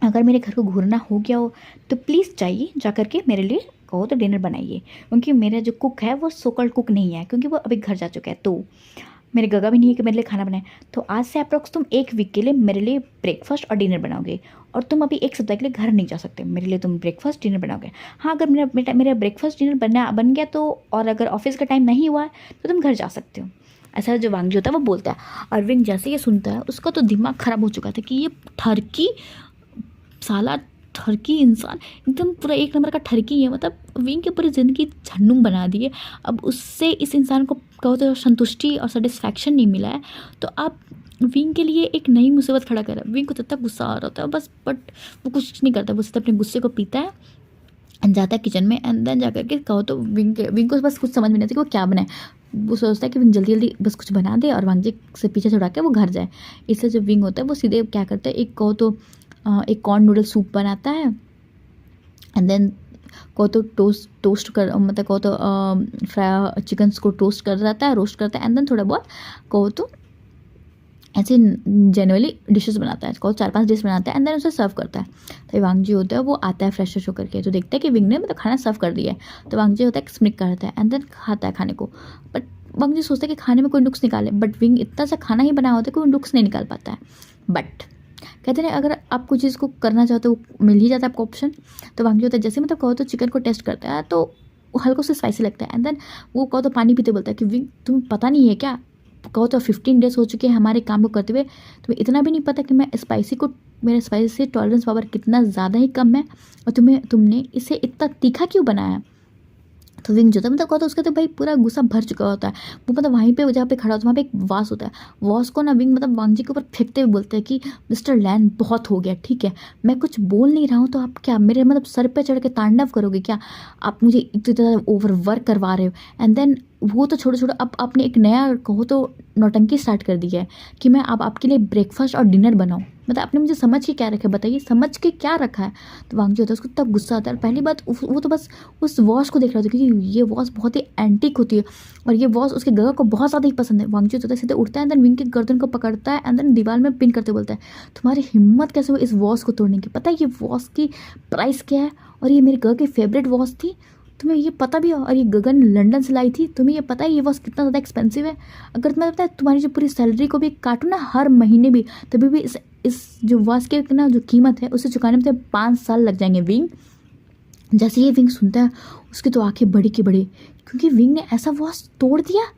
अगर मेरे घर को घूरना हो गया हो तो प्लीज़ जाइए, जा करके मेरे लिए कहो तो डिनर बनाइए, क्योंकि मेरा जो कुक है वो सोकल्ड कुक नहीं है, क्योंकि वो अभी घर जा चुका है। तो मेरे गगा भी नहीं है कि मेरे लिए खाना बनाए। तो आज से अप्रॉक्स तुम 1 वीक के लिए मेरे लिए ब्रेकफास्ट और डिनर बनाओगे, और तुम अभी 1 सप्ताह के लिए घर नहीं जा सकते, मेरे लिए तुम ब्रेकफास्ट डिनर बनाओगे। हाँ, अगर मेरा ब्रेकफास्ट डिनर बन गया तो, और अगर ऑफिस का टाइम नहीं हुआ तो तुम घर जा सकते हो। ऐसा जो वांग जी होता है वो बोलता है। और विंग जैसे ये सुनता है उसका तो दिमाग ख़राब हो चुका था कि ये ठरकी साला ठरकी इंसान एकदम पूरा एक नंबर का ठरकी है, मतलब विंग की पूरी ज़िंदगी झंडूम बना दी है। अब उससे इस इंसान को कहो तो संतुष्टि और सेटिस्फैक्शन नहीं मिला है, तो आप विंग के लिए एक नई मुसीबत खड़ा कर रहा है। विंग को तब तक गुस्सा आ रहा होता है बस, बट वो कुछ नहीं करता, वो सिर्फ अपने गुस्से को पीता है एंड जाता है किचन में। एंड देन जाकर के कहो तो विंग को बस कुछ समझ में नहीं आता कि वो क्या बनाए। वो सोचता है कि विंग जल्दी जल्दी बस कुछ बना दे और वांग जी से पीछे छुड़ा के वो घर जाए। इसलिए जो विंग होता है वो सीधे क्या करता है, एक कहो तो एक कॉर्न नूडल सूप बनाता है। एंड देन कहो तो टोस्ट कर मतलब कहो तो फ्राई चिकन्स को टोस्ट कर जाता है, रोस्ट करता है। एंड देन थोड़ा बहुत कहो तो ऐसे जनरली डिशेस बनाता है, कहो 4-5 डिश बनाता है एंड देन उसे सर्व करता है। तो वांग जी होता है वो आता है फ्रेश होकर के, तो देखता है कि विंग ने मतलब खाना सर्व कर दिया है। तो वांग जी होता है स्मिक करता है एंड देन खाता है खाने को। बट वांग जी सोचता है कि खाने में कोई नुक्स निकाले, बट विंग इतना सा खाना ही बनाया होता है कोई नुक्स नहीं निकाल पाता है। बट कहते हैं अगर आप कुछ चीज़ को करना चाहते हो मिल ही जाता है आपको ऑप्शन। तो वांग जी होता है जैसे मतलब कहो तो चिकन को टेस्ट करता है तो वो हल्का से स्पाइसी लगता है। एंड देन वो कहो तो पानी पीते बोलता है कि विंग तुम्हें पता नहीं है क्या, कहो तो 15 डेज हो चुके हैं हमारे काम को करते हुए, तुम्हें इतना भी नहीं पता कि मेरे स्पाइसी से टॉलरेंस पावर कितना ज़्यादा ही कम है, और तुमने इसे इतना तीखा क्यों बनाया। तो विंग जो था मतलब कहता है उसका तो भाई पूरा गुस्सा भर चुका होता है। वो मतलब वहीं पे जहाँ पे खड़ा होता है वहाँ पे एक वास होता है। वास को ना विंग मतलब वांग जी के ऊपर फेंकते हुए बोलते हैं कि मिस्टर लैन बहुत हो गया, ठीक है मैं कुछ बोल नहीं रहा हूँ तो आप क्या मेरे मतलब सर पे चढ़ के तांडव करोगे क्या, आप मुझे इतनी ज़्यादा ओवर वर्क करवा रहे हो। एंड देन वो तो छोड़ो छोड़ो, अब आपने एक नया कहो तो नौटंकी स्टार्ट कर दी है कि मैं अब आपके लिए ब्रेकफास्ट और डिनर बनाऊँ। मतलब आपने मुझे समझ के क्या रखा है बताइए, समझ के क्या रखा है। तो वांग जी होता है उसको तब गुस्सा आता है। पहली बात वो तो बस उस वॉश को देख रहा था क्योंकि ये वॉश बहुत ही एंटीक होती है और ये वॉश उसके गगा को बहुत ज़्यादा ही पसंद है। वांग जी होता है सीधे उठता है एंड देन विंग के गर्दन को पकड़ता है एंड देन दीवार में पिन करते बोलता है तुम्हारी हिम्मत कैसे हुई इस वॉश को तोड़ने की, पता है ये वॉश की प्राइस क्या है, और ये मेरे गगा की फेवरेट वॉश थी, तुम्हें ये पता भी है, और ये गगन लंदन से लाई थी, तुम्हें ये पता है ये वॉच कितना ज़्यादा एक्सपेंसिव है। अगर तुम्हें पता है तुम्हारी जो पूरी सैलरी को भी काटूँ ना हर महीने भी, तभी भी इस जो वॉच के ना जो कीमत है उसे चुकाने में 5 साल लग जाएंगे। विंग जैसे ये विंग सुनता है उसकी तो आंखें बड़ी की बड़ी, क्योंकि विंग ने ऐसा वॉच तोड़ दिया।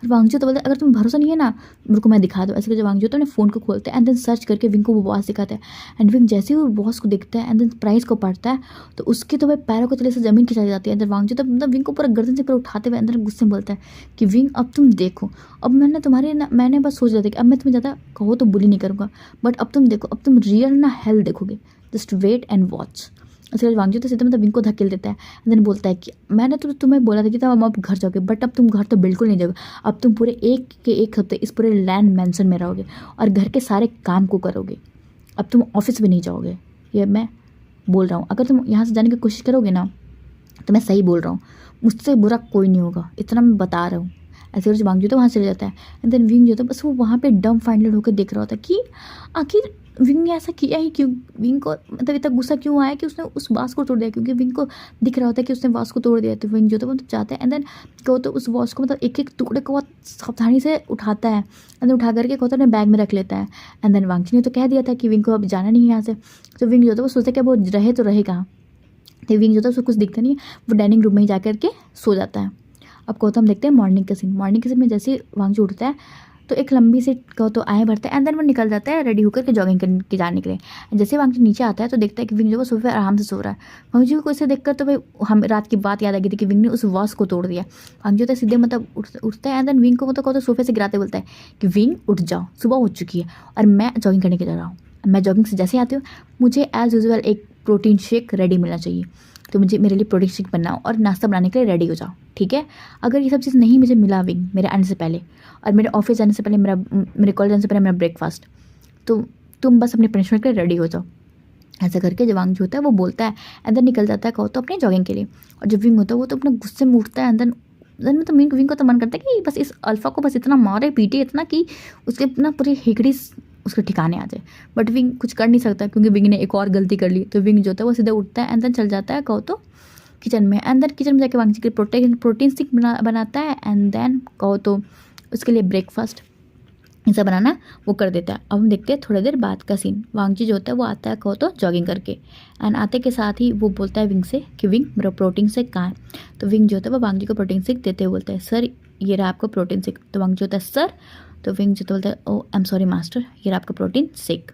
और वांग जी तो बोलते अगर तुम्हें भरोसा नहीं है ना मेरे को मैं दिखा दूँ। ऐसे करके वांग जी तो अपने फ़ोन को खोलते हैं एंड देन सर्च करके विंग को वो वॉच दिखाते हैं। एंड विंग जैसे ही वो वॉच को देखता है एंड देन प्राइस को पढ़ता है तो उसके तो भाई पैरों के तले से ज़मीन खिंचाई जाती है। अंदर वांग जी तो मतलब विंग को पूरा गर्दन से पूरा उठाते हुए अंदर गुस्से में बोलता है कि विंग अब तुम देखो, अब मैंने बस सोच रहा था कि अब मैं तुम्हें ज़्यादा कहो तो बुली नहीं करूँगा, बट अब तुम देखो, अब तुम रियल ना हेल देखोगे, जस्ट वेट एंड वॉच। उसके बाद वांग जी तो सीधे मतलब विंग को धकेल देता है एंड देन बोलता है कि मैंने तो तुम्हें बोला था कि तब अब घर जाओगे, बट अब तुम घर तो बिल्कुल नहीं जाओगे, अब तुम पूरे एक हफ्ते इस पूरे लैंड मैंसन में रहोगे और घर के सारे काम को करोगे, अब तुम ऑफिस भी नहीं जाओगे। ये मैं बोल रहा हूँ, अगर तुम यहाँ से जाने की कोशिश करोगे ना तो मैं सही बोल रहा हूँ, मुझसे बुरा कोई नहीं होगा, इतना मैं बता रहा हूँ। ऐसे करके वांग जी तो वहाँ चले जाता है एंड देन विंग जो था बस वो वहाँ पे डम फाइंडेड होकर देख रहा होता है कि आखिर विंग ने ऐसा किया ही क्यों, विंग को मतलब इतना गुस्सा क्यों आया कि उसने उस वॉच को तोड़ दिया, क्योंकि विंग को दिख रहा होता है कि उसने वॉच को तोड़ दिया। तो विंग जो था वो तो चाहता है एंड देन कहो तो उस वॉच को मतलब एक एक टुकड़े को बहुत सावधानी से उठाता है एंड देन उठा करके कहो तो अपने बैग में रख लेता है। एंड देन वांग जी ने तो कह दिया था कि विंग को अब जाना नहीं है यहाँ से, तो विंग जो था वो सोचता है कि वो रहे तो रहे कहाँ। तो विंग जो था उसको कुछ दिखता नहीं है, वो डाइनिंग रूम में ही जा करके सो जाता है। अब गौतम देखते हैं मॉर्निंग के सीन में जैसे वांग जी उठता है तो एक लंबी सी कहो तो आए भरता है एंड देन वो निकल जाता है रेडी होकर के जॉगिंग के जाने के लिए। जैसे वांगजी नीचे आता है तो देखता है कि विंग जो वो सोफे पर आराम से सो रहा है। वांगजी को इसे देखकर तो भाई हम रात की बात याद आ गई थी कि विंग ने उस वॉस को तोड़ दिया। वांगजी होता है सीधे मतलब उठता है एंड देन विंग को मतलब कहो तो सोफे से गिराते बोलता है कि विंग उठ जाओ, सुबह हो चुकी है और मैं जॉगिंग करने के जा रहा हूँ। मैं जॉगिंग से जैसे आती हूँ मुझे एज़ यूजुअल एक प्रोटीन शेक रेडी मिलना चाहिए, तो मुझे मेरे लिए प्रोटीन शेक बनाओ और नाश्ता बनाने के लिए रेडी हो जाओ, ठीक है। अगर ये सब चीज़ नहीं मुझे मिला विंग मेरे आने से पहले और मेरे ऑफिस जाने से पहले मेरे कॉलेज जाने से पहले मेरा ब्रेकफास्ट, तो तुम बस अपने पनिशमेंट के लिए रेडी हो जाओ। ऐसा करके जब वांग जो होता है वो बोलता है एंड देन निकल जाता है कहो तो अपनी जॉगिंग के लिए। और जब विंग होता है वो तो अपने गुस्से में उठता है एंड देन मतलब विंग को तो मन करता है कि बस इस अल्फ़ा को बस इतना मारे पीटे इतना कि उसके ना पूरी हिकड़ी उसके ठिकाने आ जाए। बट विंग कुछ कर नहीं सकता क्योंकि विंग ने एक और गलती कर ली। तो विंग जो होता है वो सीधे उठता है एंड देन चल जाता है कहो तो किचन में एंड देन किचन में जाके वांग जी के प्रोटीन स्टिक बनाता है एंड देन कहो तो उसके लिए ब्रेकफास्ट ऐसा बनाना वो कर देता है। अब हम देखते हैं थोड़ी देर बाद का सीन। वांगजी जो होता है वो आता है कहो तो जॉगिंग करके एंड आते के साथ ही वो बोलता है विंग से कि विंग मेरा प्रोटीन शेक कहाँ है। तो विंग जो होता है वो वांगजी को प्रोटीन शेक देते हुए बोलता है सर ये रहा आपको प्रोटीन शेक। तो वांगजी होता है सर, तो विंग जो बोलता है ओ आई एम सॉरी मास्टर, ये रहा आपका प्रोटीन शेक।